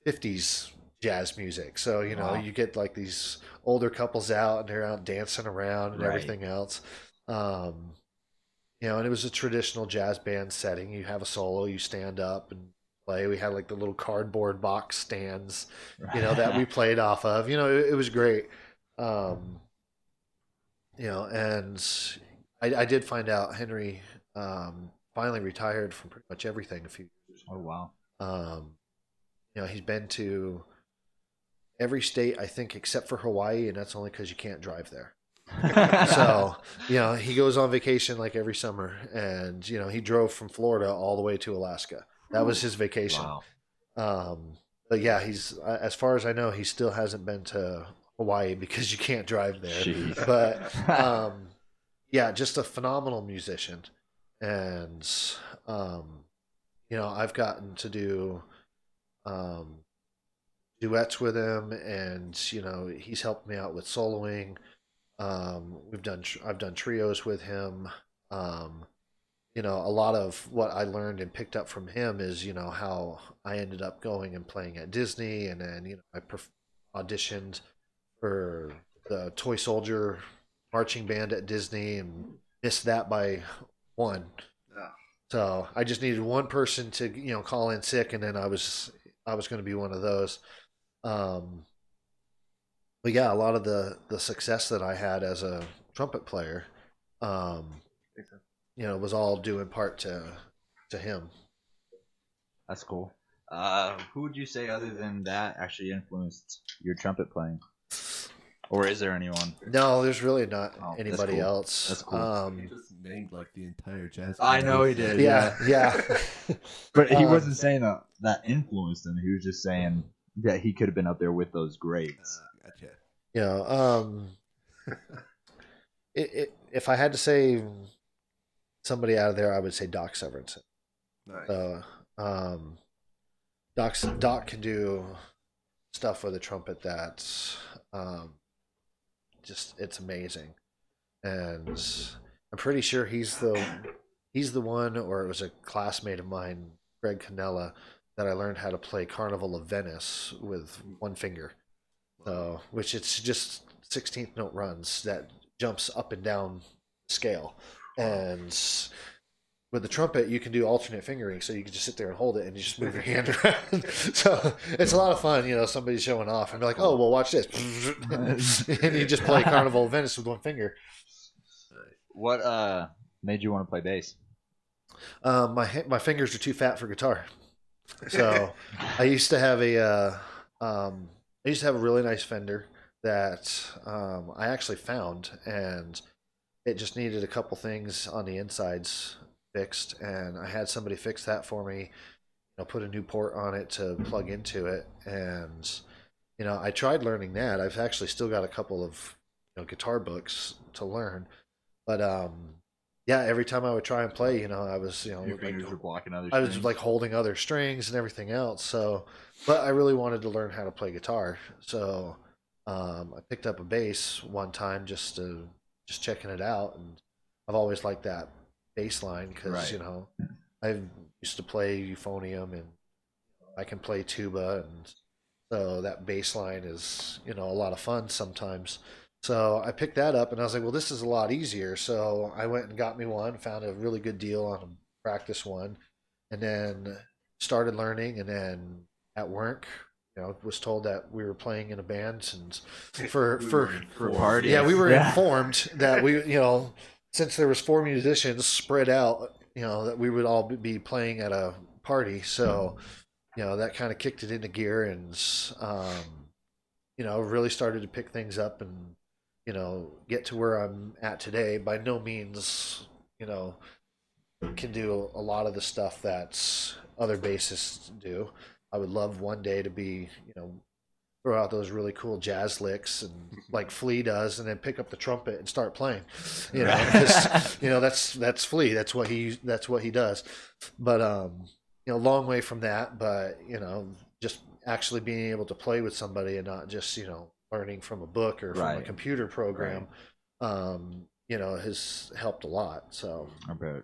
50s jazz music. So, you get like these older couples out, and they're out dancing around and everything else. And it was a traditional jazz band setting. You have a solo, you stand up and play. We had like the little cardboard box stands, that we played off of. It was great. And I did find out Henry finally retired from pretty much everything a few years ago. Oh, wow. He's been to every state, I think, except for Hawaii, and that's only because you can't drive there. So, he goes on vacation like every summer, and, he drove from Florida all the way to Alaska. That was his vacation. Wow. But yeah, he's, as far as I know, he still hasn't been to Hawaii because you can't drive there. Jeez. But yeah, just a phenomenal musician. And, I've gotten to do duets with him, and he's helped me out with soloing. I've done trios with him. A lot of what I learned and picked up from him is how I ended up going and playing at Disney, and then I auditioned for the Toy Soldier marching band at Disney and missed that by 1. So I just needed one person to call in sick, and then I was going to be one of those. But yeah, a lot of the success that I had as a trumpet player, was all due in part to him. That's cool. Who would you say, other than that, actually influenced your trumpet playing? Or is there anyone? No, there's really not anybody else. That's cool. He just named like the entire jazz. I know he did. Yeah. But he wasn't saying that influenced him. He was just saying that he could have been up there with those greats. Gotcha. If I had to say somebody out of there, I would say Doc Severinsen. Nice. Doc can do stuff with a trumpet that's just, it's amazing. And I'm pretty sure he's the one, or it was a classmate of mine, Greg Canella, that I learned how to play Carnival of Venice with one finger. So, which it's just 16th note runs that jumps up and down scale. And with the trumpet, you can do alternate fingering, so you can just sit there and hold it and you just move your hand around. So it's a lot of fun, somebody's showing off and be like, oh, well, watch this. And you just play Carnival of Venice with one finger. What made you want to play bass? My fingers are too fat for guitar. So I used to have a really nice Fender that I actually found, and it just needed a couple things on the insides fixed, and I had somebody fix that for me. Put a new port on it to plug into it, and I tried learning that. I've actually still got a couple of guitar books to learn, but yeah, every time I would try and play, I was Your fingers were blocking other I strings. was like holding other strings and everything else. So, but I really wanted to learn how to play guitar, so I picked up a bass one time just checking it out, and I've always liked that bass line because Right. I used to play euphonium and I can play tuba, and so that bass line is a lot of fun sometimes. So I picked that up and I was like, well, this is a lot easier. So I went and got me one, found a really good deal on a practice one, and then started learning. And then at work, was told that we were playing in a band, and for parties. yeah, we were informed that since there was 4 musicians spread out, that we would all be playing at a party. So, that kind of kicked it into gear, and really started to pick things up and get to where I'm at today. By no means, can do a lot of the stuff that other bassists do. I would love one day to be, throw out those really cool jazz licks and like Flea does, and then pick up the trumpet and start playing. That's Flea. That's what he does. But long way from that. But just actually being able to play with somebody and not just learning from a book or from a computer program, has helped a lot. So I bet.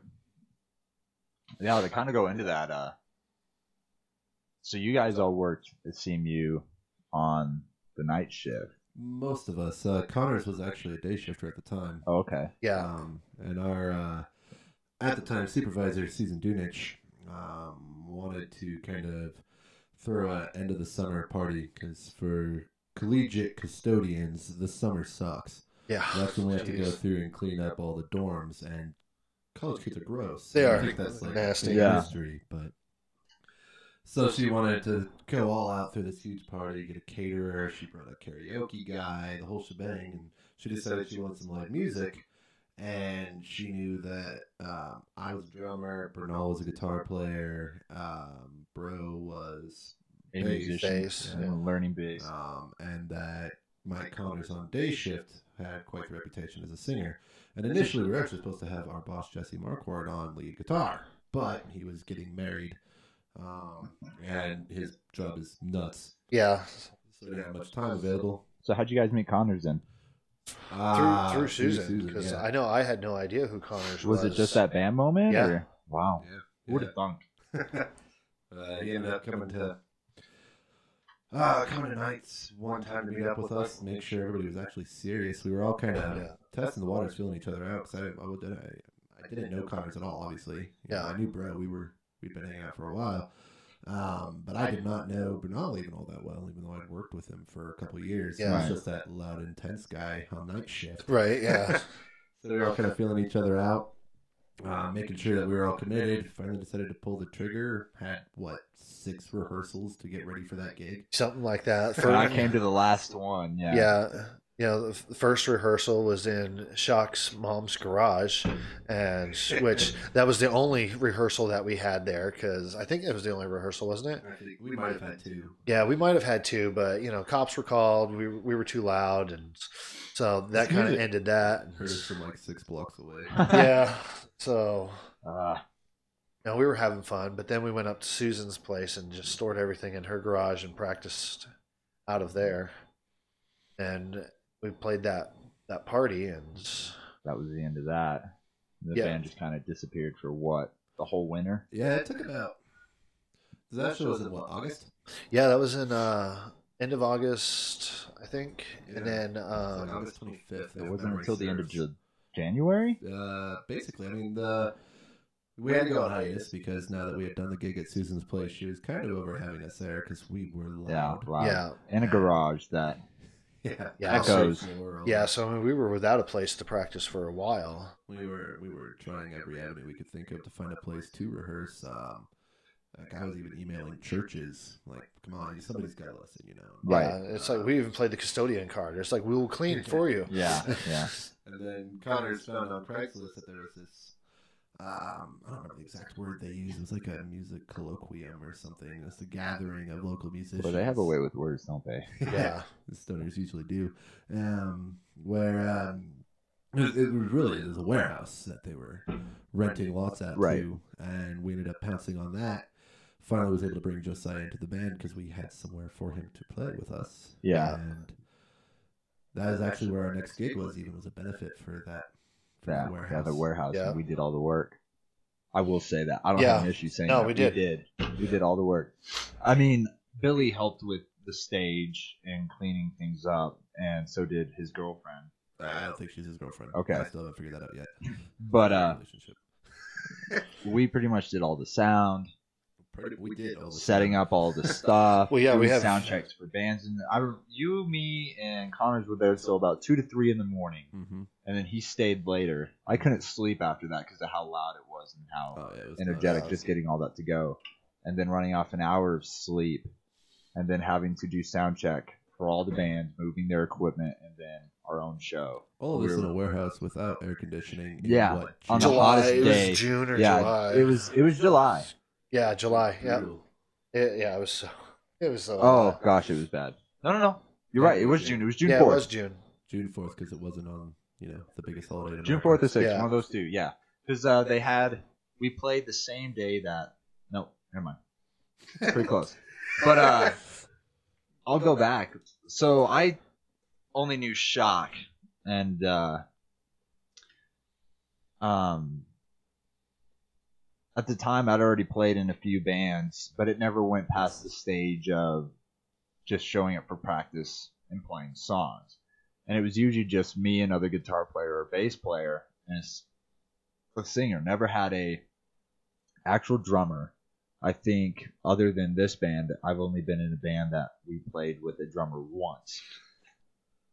Yeah, to kind of go into that. So you guys all worked at CMU on the night shift. Most of us. Connors was actually a day shifter at the time. Oh, okay. Yeah. And our, at the time, supervisor, Susan Dunich, wanted to kind of throw an end of the summer party, because for collegiate custodians, the summer sucks. Yeah. That's when we have to go through and clean up all the dorms, and college kids are gross. They are. I think that's like Nasty. history, but... So she wanted to go all out through this huge party, get a caterer. She brought a karaoke guy, the whole shebang, and she decided she wanted some live music. And she knew that I was a drummer, Bernal was a guitar player, Bro was A bass, musician, learning bass. and that Mike Connors on day shift had quite the reputation as a singer. And initially we were actually supposed to have our boss Jesse Marquardt on lead guitar, but he was getting married. And his job is nuts. Yeah. So he didn't have much time available. So how'd you guys meet Connors then? Through Susan, because I know I had no idea who Connors was. Was it just that band moment? Yeah. Or? Wow. Yeah. Who would have thunk? He ended up coming to nights one time to meet up with us, make sure everybody was actually serious. We were all kind of testing the waters, feeling each other out. Because I didn't know Connors at all, obviously. I knew Bro. We'd been hanging out for a while. But I did not know Bernal even all that well, even though I'd worked with him for a couple of years. Yeah. He was just that loud, intense guy on night shift. Right, yeah. So we were all kind of feeling each other out, making sure that we were all committed. Finally decided to pull the trigger. Had, 6 rehearsals to get ready for that gig? Something like that. And I came to the last one, Yeah. The first rehearsal was in Shock's mom's garage, and that was the only rehearsal that we had there, because I think it was the only rehearsal, wasn't it? I think we might have had 2. Yeah, we might have had 2, but cops were called. We were too loud, and so that kind of ended that. Heard us from 6 blocks away. Yeah, so we were having fun, but then we went up to Susan's place and just stored everything in her garage and practiced out of there, and we played that party, and that was the end of that. The band just kind of disappeared for the whole winter? Yeah, it took about... That show was in August? Yeah, that was in end of August, I think, and then It's like August 25th. It wasn't until the end of January. Basically, I mean we had to go on hiatus because now that we had done the gig at Susan's place, she was kind of over having us there because we were loud. Yeah, loud. Yeah. In a garage that Yeah, echoes. Yeah, so I mean, we were without a place to practice for a while. We were trying every avenue we could think of to find a place to rehearse. Like I was even emailing churches, like, "Come on, somebody's got to listen," you know. Right. Yeah, it's like we even played the custodian card. It's like we will clean for you. Yeah, yeah. And then Connors found on Craigslist that there was this. I don't remember the exact word they used. It was like a music colloquium or something. It was a gathering of local musicians. Well, they have a way with words, don't they? Yeah. The stoners usually do. Where it was a warehouse that they were renting lots at too, and we ended up pouncing on that. Finally was able to bring Josiah into the band because we had somewhere for him to play with us. Yeah. And that is actually where our next gig was a benefit for that. The warehouse. Yeah, the warehouse. Yeah. And we did all the work. I will say that. I don't have an issue saying no, that. we did. We did all the work. I mean, Billy helped with the stage and cleaning things up, and so did his girlfriend. I don't think she's his girlfriend. Okay. I still haven't figured that out yet. But Relationship. we pretty much did all the sound. We did all the setting up all the stuff. Well, yeah, we have sound checks for bands, and you, me, and Connors were there till about 2 to 3 in the morning, and then he stayed later. I couldn't sleep after that because of how loud it was and how energetic, just getting all that to go, and then running off an hour of sleep, and then having to do sound check for all the bands, moving their equipment, and then our own show. All of this in a warehouse without air conditioning. Yeah, on the July. hottest It day. was June or yeah, July. It was July. Yeah, July. Yeah, it was. It was. Oh gosh, it was bad. No. You're right. It was June. It was June 4th. Yeah, it was June. June 4th because it wasn't on the biggest holiday. In June America. 4th or 6th. Yeah. One of those two. Yeah, because we played the same day that. No, never mind. Pretty close. But I'll go back. So I only knew Shock and at the time, I'd already played in a few bands, but it never went past the stage of just showing up for practice and playing songs. And it was usually just me, another guitar player or bass player, and a singer. Never had a actual drummer. I think other than this band, I've only been in a band that we played with a drummer once.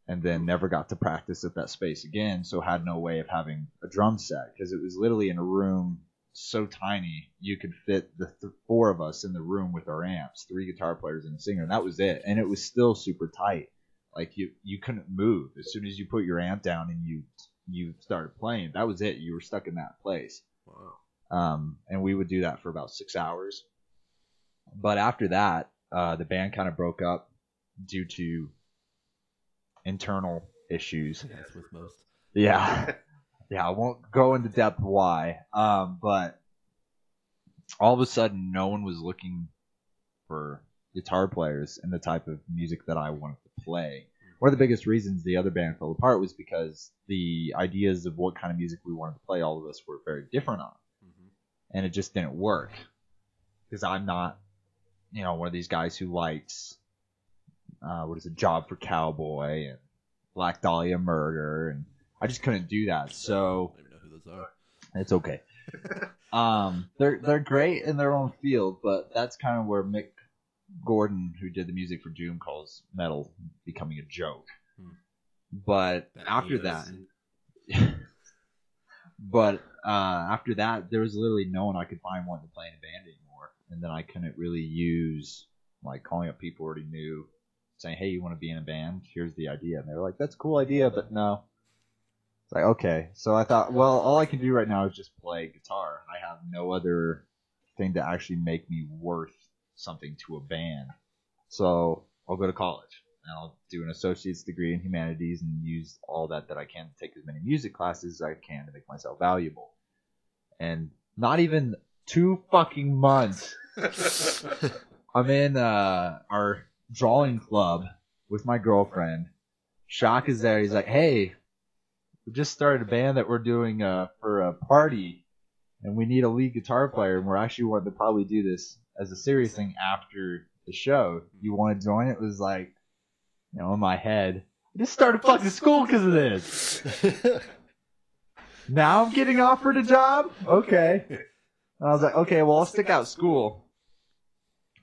And then never got to practice at that space again, so had no way of having a drum set, because it was literally in a room so tiny you could fit the 4 of us in the room with our amps, 3 guitar players and a singer, and that was it. And it was still super tight. Like you couldn't move. As soon as you put your amp down and you started playing, that was it. You were stuck in that place. Wow. And we would do that for about 6 hours. But after that, the band kind of broke up due to internal issues. Yes, with most. Yeah. Yeah, I won't go into depth why. But all of a sudden, no one was looking for guitar players and the type of music that I wanted to play. One of the biggest reasons the other band fell apart was because the ideas of what kind of music we wanted to play, all of us were very different on. And it just didn't work. Because I'm not, one of these guys who likes, Job for Cowboy and Black Dahlia Murder, and I just couldn't do that. So I don't even know who those are. It's okay. They're great in their own field, but that's kind of where Mick Gordon, who did the music for Doom, calls metal becoming a joke. But after that, there was literally no one I could find wanting to play in a band anymore, and then I couldn't really use like calling up people already knew, saying, "Hey, you want to be in a band? Here's the idea," and they were like, "That's a cool idea, but no." It's like, okay. So I thought, well, all I can do right now is just play guitar. I have no other thing to actually make me worth something to a band. So I'll go to college and I'll do an associate's degree in humanities and use all that I can to take as many music classes as I can to make myself valuable. And not even 2 fucking months, I'm in our drawing club with my girlfriend. Shock is there. He's like, "Hey, we just started a band that we're doing for a party, and we need a lead guitar player, and we're actually wanting to probably do this as a serious thing after the show. You want to join?" It was like, in my head, I just started fucking school because of this. Now I'm getting offered a job? Okay. And I was like, okay, well, I'll stick out school.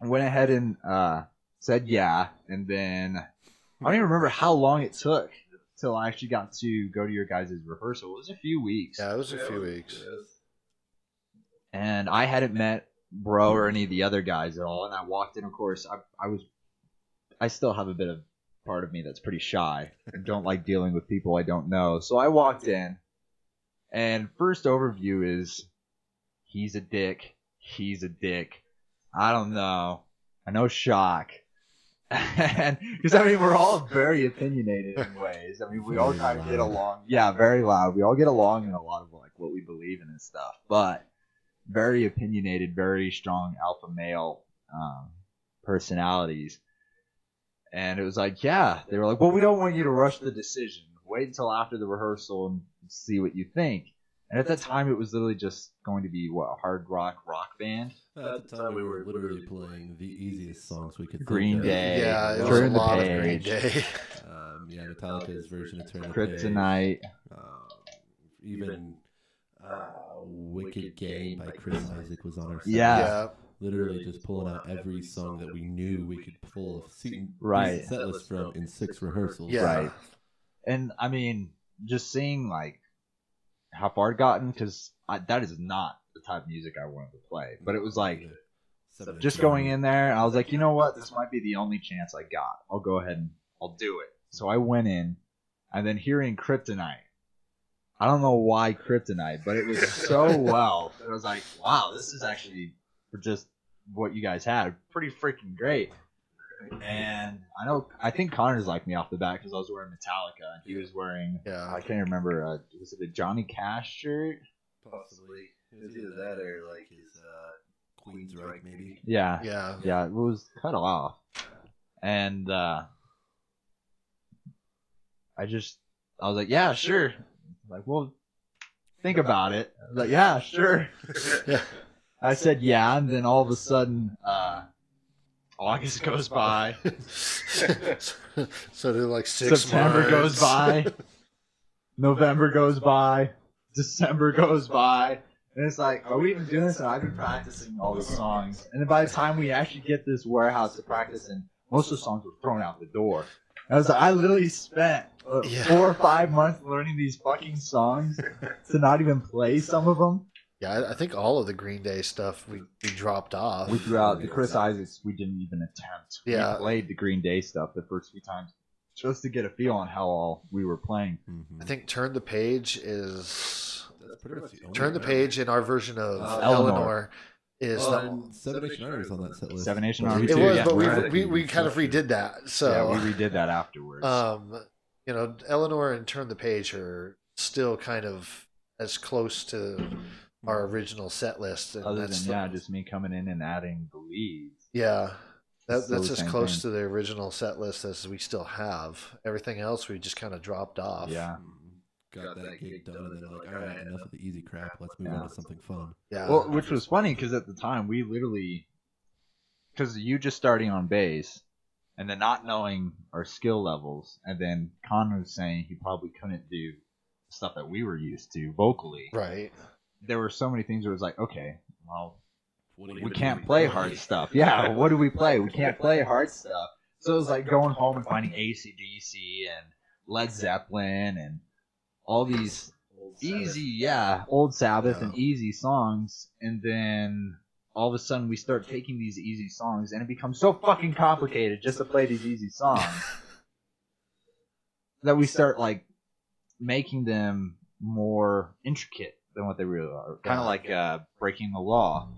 I went ahead and said yeah, and then I don't even remember how long it took till I actually got to go to your guys' rehearsal. It was a few weeks. Yeah, it was a few weeks. And I hadn't met Bro or any of the other guys at all, and I walked in, of course, I still have a bit of part of me that's pretty shy. I don't like dealing with people I don't know. So I walked in, and first overview is, he's a dick. He's a dick. I don't know. I know Shock. And because I mean, we're all very opinionated in ways. I mean, we all kind of get along. Yeah, very loud. We all get along in a lot of like what we believe in and stuff. But very opinionated, very strong alpha male personalities. And it was like, yeah, they were like, well, we don't want you to rush the decision. Wait until after the rehearsal and see what you think. And at that time, it was literally just going to be, what, a hard rock band? At the time, we were literally playing the easiest songs we could Green think of. Day. Yeah, it was a Turn the lot of Page. Green Day. Yeah, Metallica's version of Turn the Page. Kryptonite. Even Wicked Game by Chris Isaac was on our set. Yeah. Literally just pulling out every song that we knew we could pull a Right. set list from in 6 rehearsals. Yeah. Right. And, I mean, just seeing, like, how far it gotten, because that is not the type of music I wanted to play. But it was like, just going in there, I was like, you know what? This might be the only chance I got. I'll go ahead and I'll do it. So I went in, and then hearing Kryptonite. I don't know why Kryptonite, but it was so well. I was like, wow, this is actually, for just what you guys had, pretty freaking great. And I think Connor's liked me off the bat because I was wearing Metallica and he was wearing, I can't even remember, was it a Johnny Cash shirt? Possibly. It was either that or like his Queensryche maybe. Yeah. Yeah. Yeah, it was cut off. And I was like, yeah, sure. Like, well, think about it. I was like, yeah, sure. Yeah. I said yeah, and then all of a sudden, August goes by. So they're like 6 September months. goes by. November goes by. December goes by. And it's like, are we even doing this? And I've been practicing all the songs. And then by the time we actually get this warehouse to practice, and most of the songs were thrown out the door. And I was like, I literally spent 4 or 5 months learning these fucking songs to not even play some of them. Yeah, I think all of the Green Day stuff we dropped off. We threw out the Chris Isaacs. We didn't even attempt. Yeah. We played the Green Day stuff the first few times just to get a feel on how all we were playing. Mm-hmm. I think Turn the Page is... That's pretty much the only Turn the one. Page in our version of Eleanor. Eleanor is... And Seven Nation Army was on that set list. Seven Nation But Army it too, was, yeah. but we kind of redid that. So Yeah, we redid that afterwards. Eleanor and Turn the Page are still kind of as close to our original set list. And Other that's than, just me coming in and adding the leads. yeah, It's still that's the as same close thing. to the original set list as we still have. Everything else we just kind of dropped off. Yeah. Got that gig done, and then like, all right, enough of the easy crap. Let's move on to something fun. Yeah. Well, which was funny because at the time we literally, because you just starting on bass and then not knowing our skill levels, and then Connor was saying he probably couldn't do stuff that we were used to vocally. Right. There were so many things where it was like, okay, well, What we can't play hard stuff. Yeah, what do we play? We can't play hard stuff. So it was like going home and finding AC/DC and Led Zeppelin and all these Old Sabbath and easy songs, and then all of a sudden we start taking these easy songs and it becomes so fucking complicated just to play these easy songs that we start like making them more intricate than what they really are. Kind of like Breaking the Law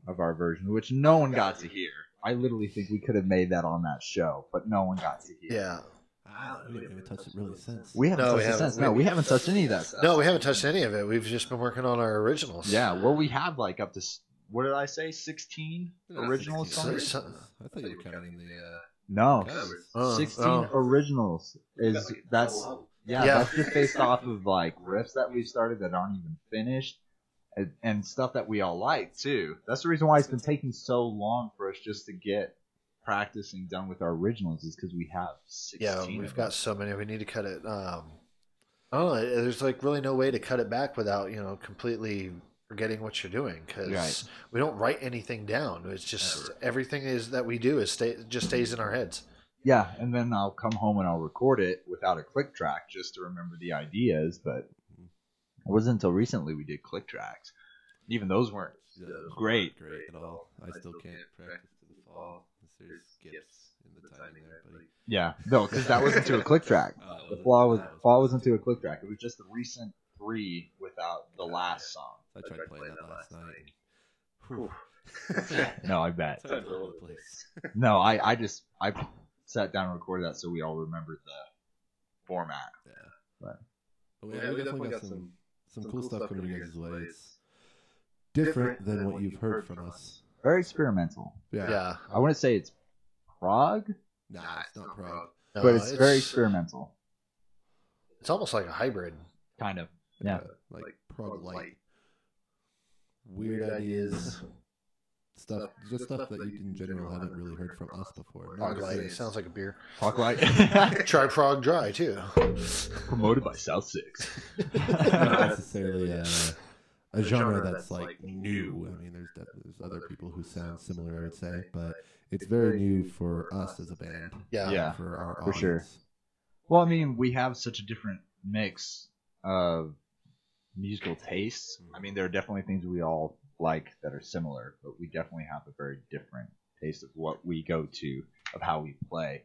of our version, which no one got to hear. I literally think we could have made that on that show, but no one got to hear. Yeah. We haven't touched it really since. We haven't No, touched we it since. haven't. No, we haven't touched any of that stuff. No, we haven't touched any of it. We've just been working on our originals. Yeah, well, we have like up to, what did I say, 16 original 16. songs? I thought you were counting the No, covers. 16 originals is that's that's just based off of like riffs that we've started that aren't even finished, and stuff that we all like too. That's the reason why it's been taking so long for us just to get practicing done with our originals is because we have 16. Yeah, we've got so many. We need to cut it. I don't know. There's like really no way to cut it back without completely forgetting what you're doing, because we don't write anything down. It's just everything is that we do just stays in our heads. Yeah, and then I'll come home and I'll record it without a click track just to remember the ideas. But it wasn't until recently we did click tracks. Even those weren't great at all. I still can't practice to the fall. There's skips in the timing there, buddy. Yeah, no, because that wasn't to a click track. The fall wasn't to a click track. It was just the recent 3 without the last song. I tried playing that last night. No, I bet. It's all over the place. No, I sat down and recorded that so we all remembered the format. Yeah. But we definitely got some cool stuff coming your guys' way. It's different than what you've heard from us. Very experimental. Yeah. I wouldn't say it's prog. Nah, it's not prog. No, But it's very experimental. It's almost like a hybrid. Kind of. Yeah. Like prog light. Weird ideas. Stuff that you in general haven't really heard from us before. Prog light. Sounds like a beer. Prog light. Try prog dry too. Promoted by South Six. Not necessarily a genre that's like new. I mean, there's other people who sound similar, I would say, but it's very new for us as a band. Yeah. For our for audience. sure. Well, I mean, we have such a different mix of musical tastes. I mean, there are definitely things we all like that are similar, but we definitely have a very different taste of what we go to, of how we play.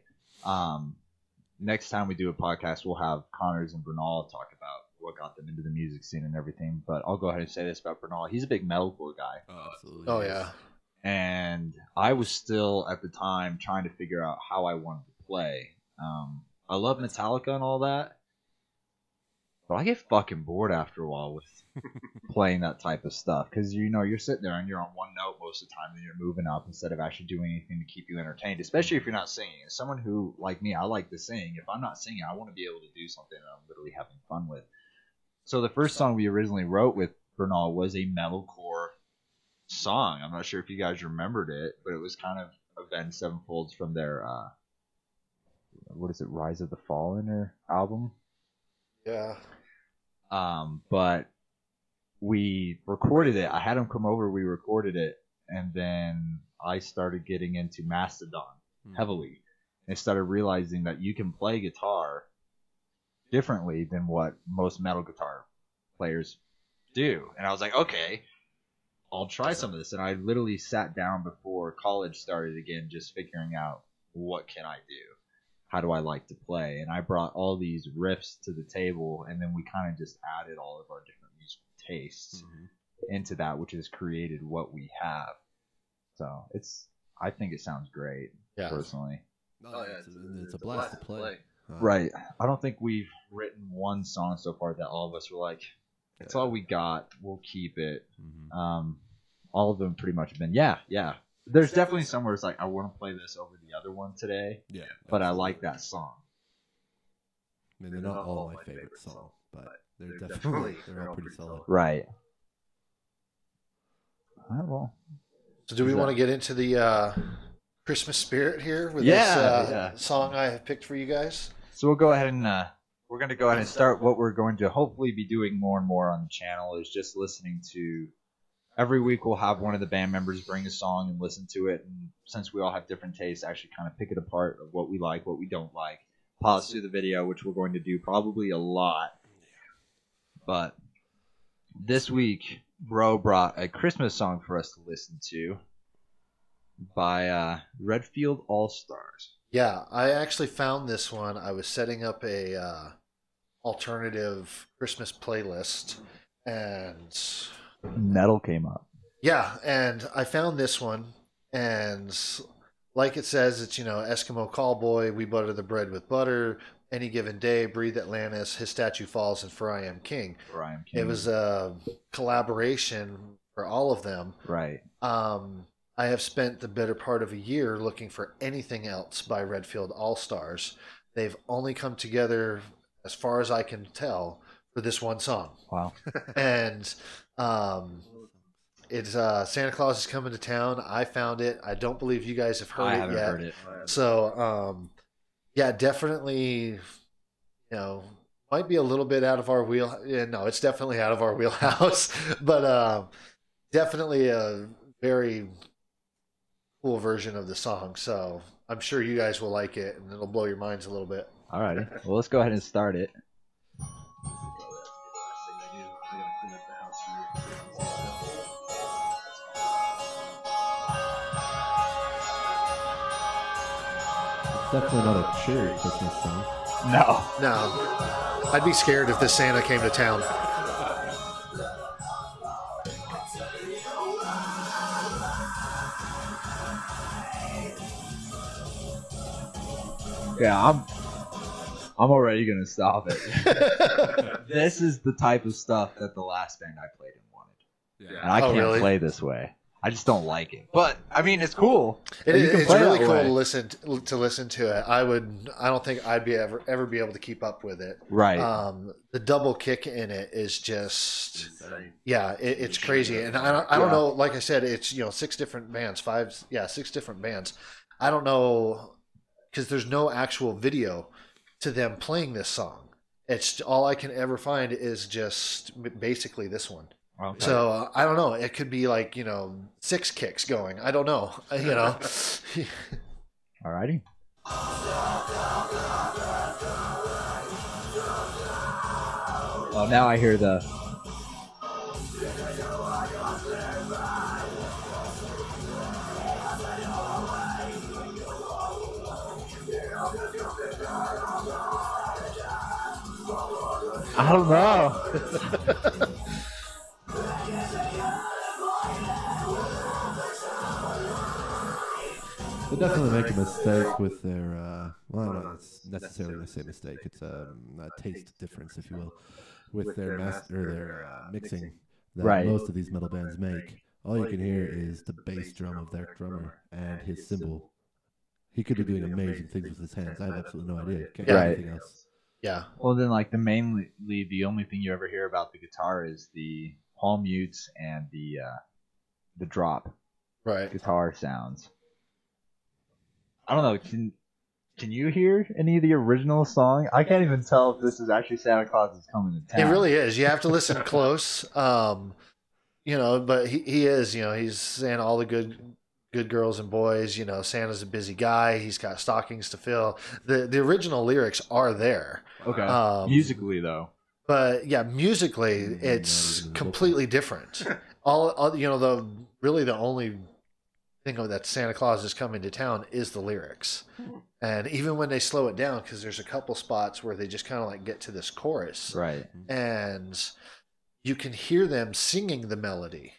Next time we do a podcast, we'll have Connors and Bernal talk about what got them into the music scene and everything. But I'll go ahead and say this about Bernal. He's a big metalcore guy. Oh, absolutely. Oh yeah. And I was still, at the time, trying to figure out how I wanted to play. I love Metallica and all that, but I get fucking bored after a while with playing that type of stuff. Because, you're sitting there and you're on one note most of the time and you're moving up instead of actually doing anything to keep you entertained, especially if you're not singing. As someone who, like me, I like to sing. If I'm not singing, I want to be able to do something that I'm literally having fun with. So the first song we originally wrote with Bernal was a metalcore song. I'm not sure if you guys remembered it, but it was kind of Avenged Sevenfold's from their Rise of the Fallen or album. Yeah. But we recorded it. I had him come over, we recorded it, and then I started getting into Mastodon heavily. And I started realizing that you can play guitar differently than what most metal guitar players do. And I was like, okay, I'll try some of this. And I literally sat down before college started again, just figuring out, what can I do? How do I like to play? And I brought all these riffs to the table, and then we kind of just added all of our different musical tastes into that, which has created what we have. So I think it sounds great, personally. Oh, yeah, it's a blast to play. Right. I don't think we've written one song so far that all of us were like, it's all we got. We'll keep it. All of them pretty much have been, yeah. There's definitely some where it's like, I want to play this over the other one today. Yeah. But I like that song. I mean, they're not all my favorite songs, but they're all pretty solid. Right. All right, well. So do we want to get into the Christmas spirit here with this song I have picked for you guys? So we'll go ahead and we're going to go ahead and start what we're going to hopefully be doing more and more on the channel is just listening to. Every week we'll have one of the band members bring a song and listen to it. And since we all have different tastes, actually kind of pick it apart of what we like, what we don't like. Pause through the video, which we're going to do probably a lot. But this week, Bro brought a Christmas song for us to listen to by Redfield All-Stars. Yeah, I actually found this one. I was setting up a alternative Christmas playlist, and Metal came up. Yeah, and I found this one, and like it says, it's, Eskimo Callboy, we butter the bread with butter, any given day, breathe Atlantis, his statue falls, and for I am king. It was a collaboration for all of them. Right. I have spent the better part of a year looking for anything else by Redfield All-Stars. They've only come together, as far as I can tell, for this one song. Wow. And It's Santa Claus is Coming to Town. I found it. I don't believe you guys have heard I it haven't yet. heard it. So, yeah, definitely, might be a little bit out of our wheel. Yeah, no, it's definitely out of our wheelhouse, but definitely a very cool version of the song. So I'm sure you guys will like it, and it'll blow your minds a little bit. Alrighty. Well, let's go ahead and start it. It's definitely not a cheery Christmas song. No. No, I'd be scared if this Santa came to town. Yeah, I'm already gonna stop it. This is the type of stuff that the last band I played in wanted, and I can't really? play this way. I just don't like it. But I mean, it's cool. It's really cool to listen to it. I don't think I'd be ever be able to keep up with it. Right. The double kick in it is just, yeah, it's crazy. And I don't know. Like I said, it's 6 different bands, 6 different bands. I don't know because there's no actual video to them playing this song. It's all I can ever find is just basically this one. Okay. So I don't know. It could be like 6 kicks going. I don't know. Alrighty. Well, now I hear the. I don't know. They definitely make a mistake with their, well, not necessarily the same mistake. It's a taste difference, if you will, with their mixing that most of these metal bands make. All you can hear is the bass drum of their drummer and his cymbal. He could be doing amazing things with his hands. I have absolutely no idea. Can't hear anything else. Yeah. Well, then, like the only thing you ever hear about the guitar is the palm mutes and the drop guitar sounds. I don't know. Can you hear any of the original song? I can't even tell if this is actually Santa Claus is Coming to Town. It really is. You have to listen close. But he is. He's saying all the good girls and boys. Santa's a busy guy. He's got stockings to fill. The original lyrics are there. Okay. Musically, though. But yeah, musically, it's completely different. The only thing that Santa Claus is Coming to Town is the lyrics. And even when they slow it down, because there's a couple spots where they just kind of like get to this chorus. Right. And you can hear them singing the melody.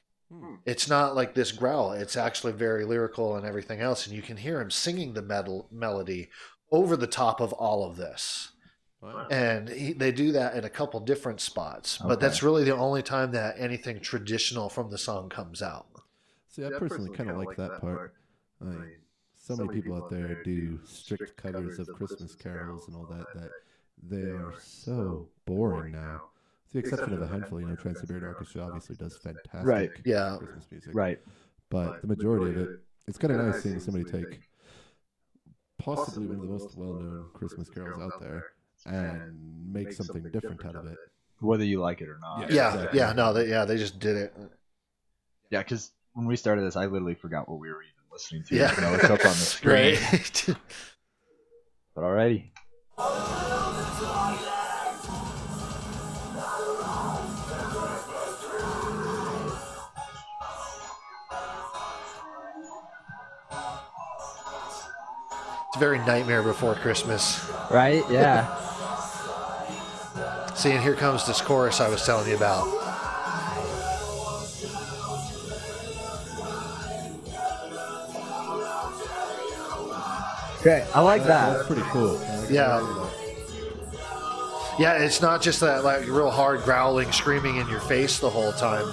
It's not like this growl. It's actually very lyrical and everything else. And you can hear him singing the melody over the top of all of this. Wow. And they do that in a couple different spots. But that's really the only time that anything traditional from the song comes out. See, I personally kind of like that part. So many people out there do strict covers of Christmas carols and all that they are so boring now. With the exception of a handful, Trans-Siberian Orchestra obviously does fantastic Christmas music. Right. But the majority of it, it's kind of nice seeing somebody take possibly one of the most well-known Christmas carols out there and make something different out of it. Whether you like it or not. They just did it. Yeah, because when we started this, I literally forgot what we were even listening to. Yeah. It's up on the screen. Right. But alrighty. It's very Nightmare Before Christmas. Right? Yeah. See, and here comes this chorus I was telling you about. Okay, I like that. That's pretty cool. Yeah. Yeah, it's not just that like real hard growling, screaming in your face the whole time.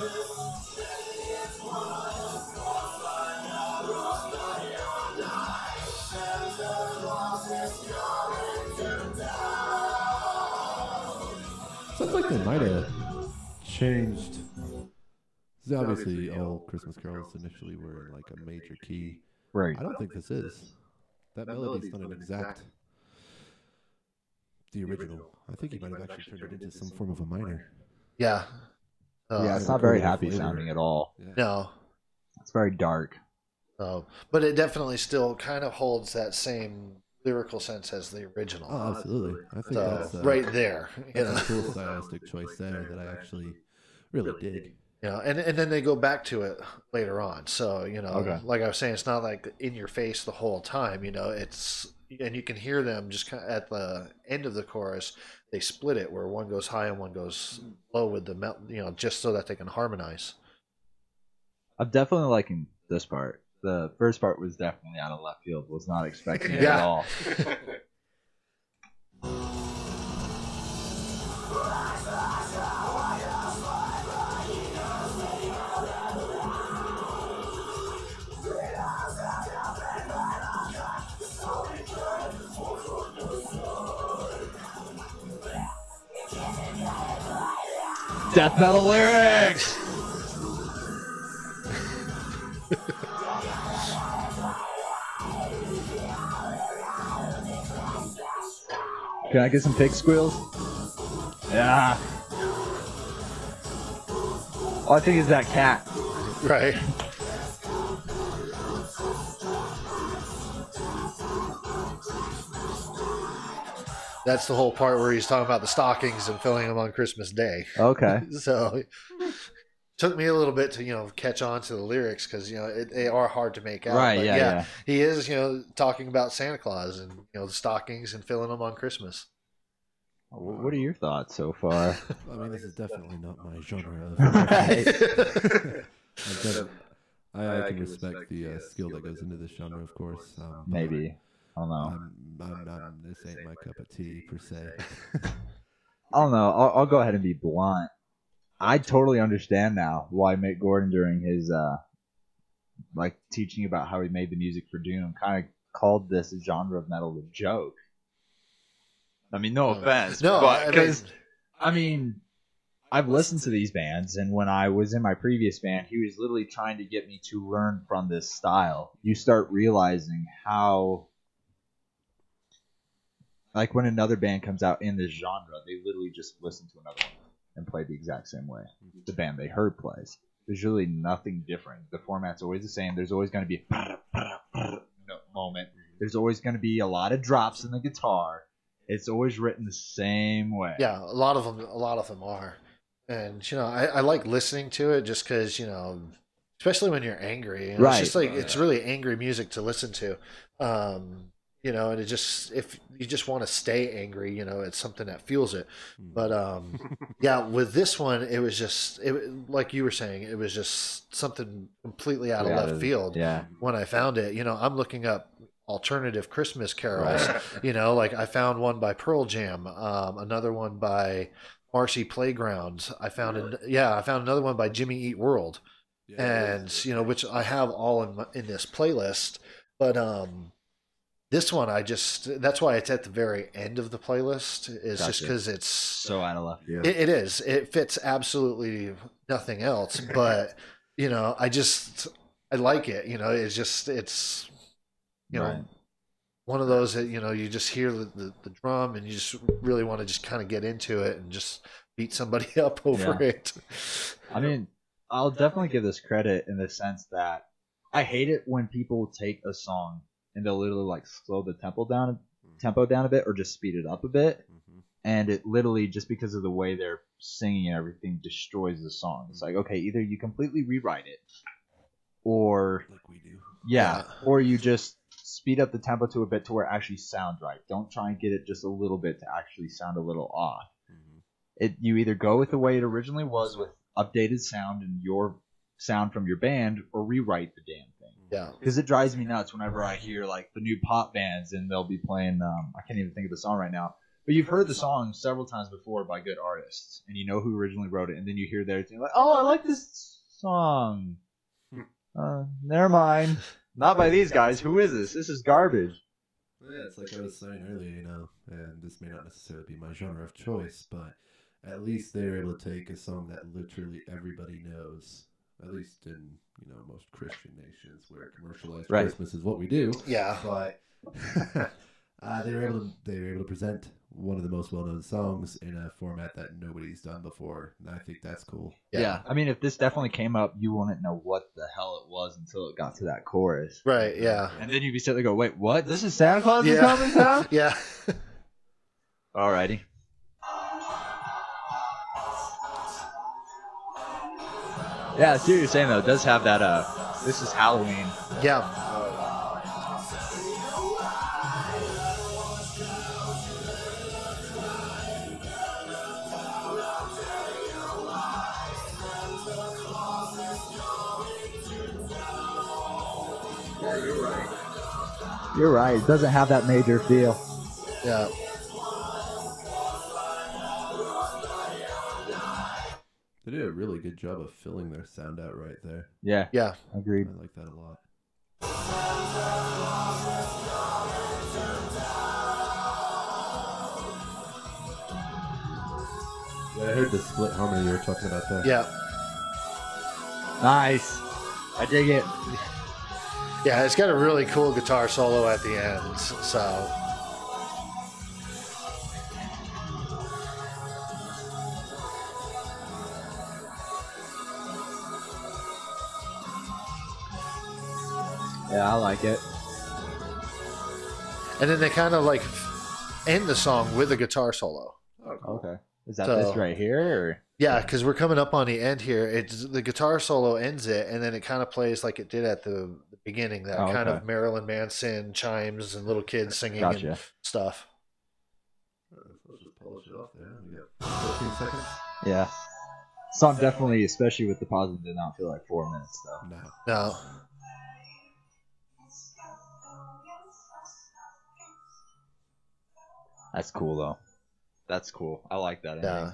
Sounds like they might have changed So obviously, all Christmas carols initially were in like a major key. Right. I don't think this is. That melody's not an exact the original. I think he might have actually turned it into some form of a minor. Yeah. Yeah, it's I not very recorded it happy later. sounding at all. Yeah. No. It's very dark. But it definitely still kind of holds that same lyrical sense as the original. Oh, absolutely. I think So that's right there, you that's know. a cool stylistic choice there that I actually really dig. You know, and then they go back to it later on. So, you know, Okay. like I was saying, it's not like in your face the whole time, you know, it's, and you can hear them just kind of at the end of the chorus, they split it where one goes high and one goes low with the, you know, just so that they can harmonize. I'm definitely liking this part. The first part was definitely out of left field. Was not expecting it Yeah. at all. Death metal lyrics. Can I get some pig squeals? Yeah. All I think is that cat. Right. That's the whole part where he's talking about the stockings and filling them on Christmas Day. Okay. So took me a little bit to, you know, catch on to the lyrics because, you know, they are hard to make out. Right, But yeah. he is, you know, talking about Santa Claus and, you know, the stockings and filling them on Christmas. What are your thoughts so far? I mean, this is definitely not my genre. I can respect the skill that goes into this genre, of course. But Maybe. I don't know. this ain't my cup of tea, per se. I don't know. I'll go ahead and be blunt. I totally understand now why Mick Gordon during his like teaching about how he made the music for Doom kind of called this genre of metal a joke. I mean, no offense, No, but because I I've listened to these bands, and when I was in my previous band, he was literally trying to get me to learn from this style. You start realizing how, like, when another band comes out in this genre, they literally just listen to another one and play the exact same way the band they heard plays. There's really nothing different. The format's always the same. There's always going to be a moment. There's always going to be a lot of drops in the guitar. It's always written the same way. Yeah, a lot of them are. And, you know, I like listening to it just because, you know, especially when you're angry. You know, Right. It's just like, it's really angry music to listen to. You know, and it just, if you just want to stay angry, you know, it's something that fuels it. But, yeah, with this one, it was just, like you were saying, it was just something completely out of left field. Yeah. When I found it, you know, I'm looking up alternative Christmas carols. You know, like I found one by Pearl Jam, another one by Marcy Playground. I found another one by Jimmy Eat World, and you know, which I have all in this playlist. But this one, that's why it's at the very end of the playlist. Is just because it's so out of left field. It is. It fits absolutely nothing else. But you know, I like it. You know, it's. You know, Right. one of those that, you know, you just hear the drum and you just really want to just kind of get into it and just beat somebody up over it. I mean, I'll definitely give this credit in the sense that I hate it when people take a song and they'll literally like slow the tempo down a bit or just speed it up a bit. And it literally, just because of the way they're singing and everything, destroys the song. It's like, okay, either you completely rewrite it or Like we do. or you just speed up the tempo to a bit to where it actually sounds right. Don't try and get it just a little bit to actually sound a little off. You either go with the way it originally was with updated sound and your sound from your band, or rewrite the damn thing. Yeah. Because it drives me nuts whenever I hear like the new pop bands and they'll be playing. I can't even think of the song right now. But you've heard the song several times before by good artists, and you know who originally wrote it, and then you hear theirs, and you're like, "Oh, I like this song." Never mind. Not by these guys. Who is this? This is garbage. Yeah, it's like I was saying earlier, you know, and this may not necessarily be my genre of choice, but at least they're able to take a song that literally everybody knows, at least in most Christian nations where commercialized Right. Christmas is what we do. Yeah. But they were able to present one of the most well-known songs in a format that nobody's done before, and I think that's cool. Yeah. I mean, if this definitely came up, you wouldn't know what the hell it was until it got to that chorus. Right. Yeah. And then you'd be sitting there go, wait, what? This is Santa Claus is Yeah. coming down? Yeah. Alrighty. Yeah, I see what you're saying, though. It does have that, this is Halloween. Yeah. You're right. It doesn't have that major feel. Yeah. They did a really good job of filling their sound out right there. Yeah. Yeah. Agreed. I like that a lot. Yeah, I heard the split harmony you were talking about there. Yeah. Nice. I dig it. Yeah. It's got a really cool guitar solo at the end. So. Yeah, I like it. And then they kind of like end the song with a guitar solo. Okay. Is that So- this right here? Or? Yeah, because we're coming up on the end here. It's the guitar solo ends it, and then it kind of plays like it did at the beginning. That Oh, kind okay. of Marilyn Manson chimes and little kids singing Gotcha. and stuff. Let's just polish it off there. We got 14 seconds. Yeah. Song definitely, especially with the pause, did not feel like 4 minutes, though. No. No. That's cool, though. That's cool. I like that. Yeah. ending.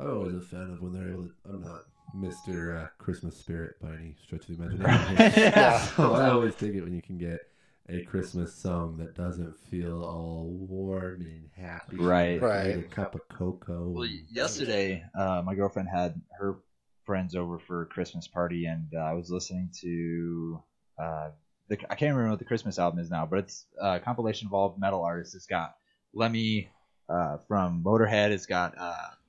I'm always a fan of when they're able to. I'm not Mr. Christmas Spirit by any stretch of the imagination. Yeah. So I always dig it when you can get a Christmas song that doesn't feel all warm and happy. Right. Right. Need a cup of cocoa. Well, yesterday, my girlfriend had her friends over for a Christmas party, and I was listening to I can't remember what the Christmas album is now, but it's a compilation of all metal artists. It's got Lemmy from Motorhead. It's got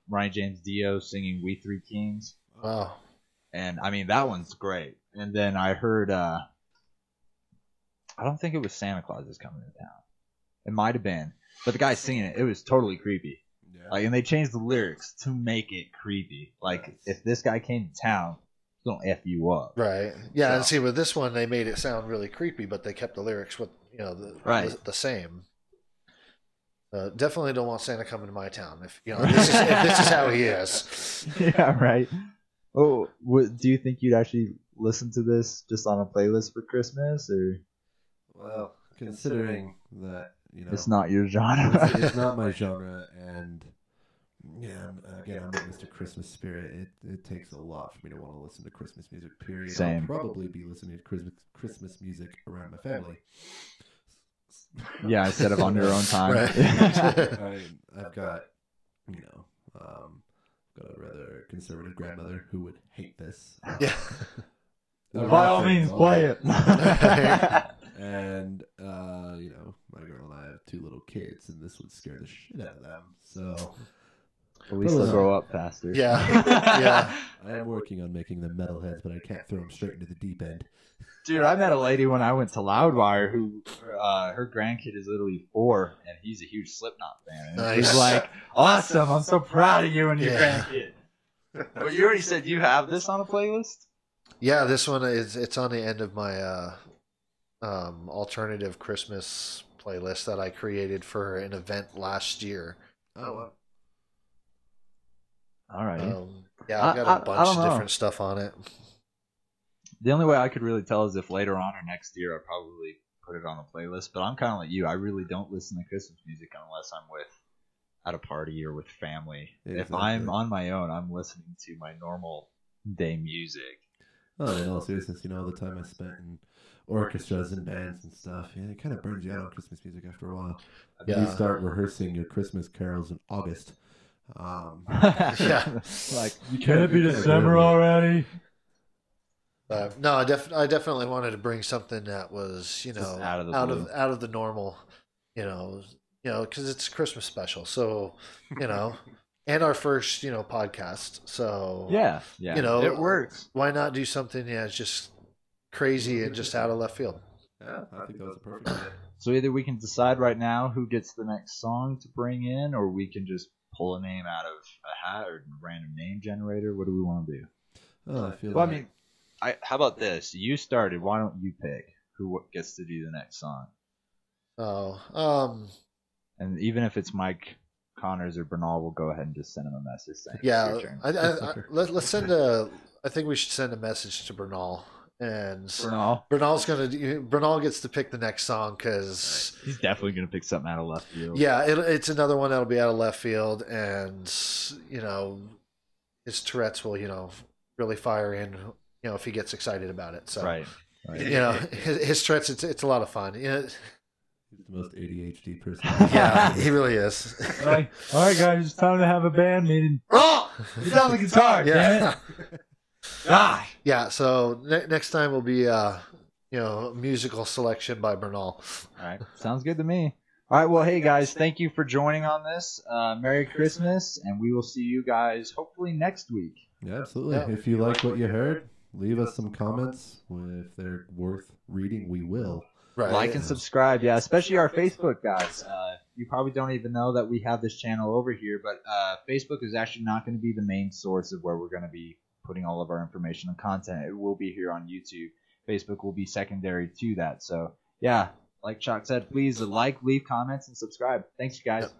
Ryan James Dio singing "We Three Kings," Wow. and I mean that one's great. And then I heard I don't think it was Santa Claus is coming to town. It might have been, but the guy singing it, it was totally creepy. Yeah. Like, and they changed the lyrics to make it creepy. Like, if this guy came to town, he's gonna f you up. Right. Yeah, and So- see with this one they made it sound really creepy, but they kept the lyrics with Right. the same. Definitely don't want Santa coming to my town if if this is how he is. Yeah, right. Oh, do you think you'd actually listen to this just on a playlist for Christmas, or Well, considering that it's not your genre? it's not my genre, and yeah, again, I'm not Mr. Christmas Spirit. It takes a lot for me to want to listen to Christmas music. Period. Same. I'll probably be listening to Christmas music around my family. Yeah, instead of on your own time. Right. I've got, got a rather conservative grandmother who would hate this. Yeah. By all means, play it. And my girl and I have 2 little kids, and this would scare the shit out of them. So At least they'll grow up faster. Yeah. Yeah. I am working on making them metalheads, but I can't throw them straight into the deep end. Dude, I met a lady when I went to Loudwire who her grandkid is literally 4, and he's a huge Slipknot fan. And Nice. he's like, awesome, I'm so proud of you and your Yeah. grandkid. But you already said you have this on a playlist? Yeah, this one it's on the end of my alternative Christmas playlist that I created for an event last year. Oh, well. All right. Yeah, I've got a I bunch don't of know. different stuff on it. The only way I could really tell is if later on or next year I probably put it on the playlist. But I'm kind of like you. I really don't listen to Christmas music unless I'm at a party or with family. If Exactly. I'm on my own, I'm listening to my normal day music. Oh, in all seriousness, the time I spent in orchestras and bands and stuff, yeah, it kind of burns you out on Christmas music after a while. Yeah. You start rehearsing your Christmas carols in August. Yeah. Like, Can it be December already? No, I definitely wanted to bring something that was, Just out of the out of the normal, because it's a Christmas special. So, and our first, podcast. So Yeah, it works. Why not do something? Yeah, it's just crazy and just out of left field. Yeah, I think that was a perfect idea. So either we can decide right now who gets the next song to bring in, or we can just pull a name out of a hat or a random name generator. What do we want to do? Oh, I feel Well, like... how about this? You started. Why don't you pick who gets to do the next song? Oh, And even if it's Mike Connors or Bernal, we'll go ahead and just send him a message saying, yeah. "It's your turn." Let's send a. I think we should send a message to Bernal, and Bernal Bernal gets to pick the next song because he's definitely gonna pick something out of left field. Yeah, it's another one that'll be out of left field, and his Tourette's will really fire in if he gets excited about it. So Right. his Tourette's it's a lot of fun. He's the most ADHD person. Yeah, he really is. All right, guys, it's time to have a band meeting. Oh, it's on the guitar, damn it. Ah. Yeah, so next time will be musical selection by Bernal. All right, sounds good to me. All right, well, hey guys, thank you for joining on this. Merry Christmas, and we will see you guys hopefully next week. Yeah, absolutely. Yeah. If you like what you heard, leave us some comments. If they're worth reading, we will. Right. Like and subscribe, yeah, especially our Facebook guys. You probably don't even know that we have this channel over here, but Facebook is actually not going to be the main source of where we're going to be putting all of our information and content. It will be here on YouTube. Facebook will be secondary to that. So, yeah, like Shock said, please leave comments, and subscribe. Thanks, you guys. Yep.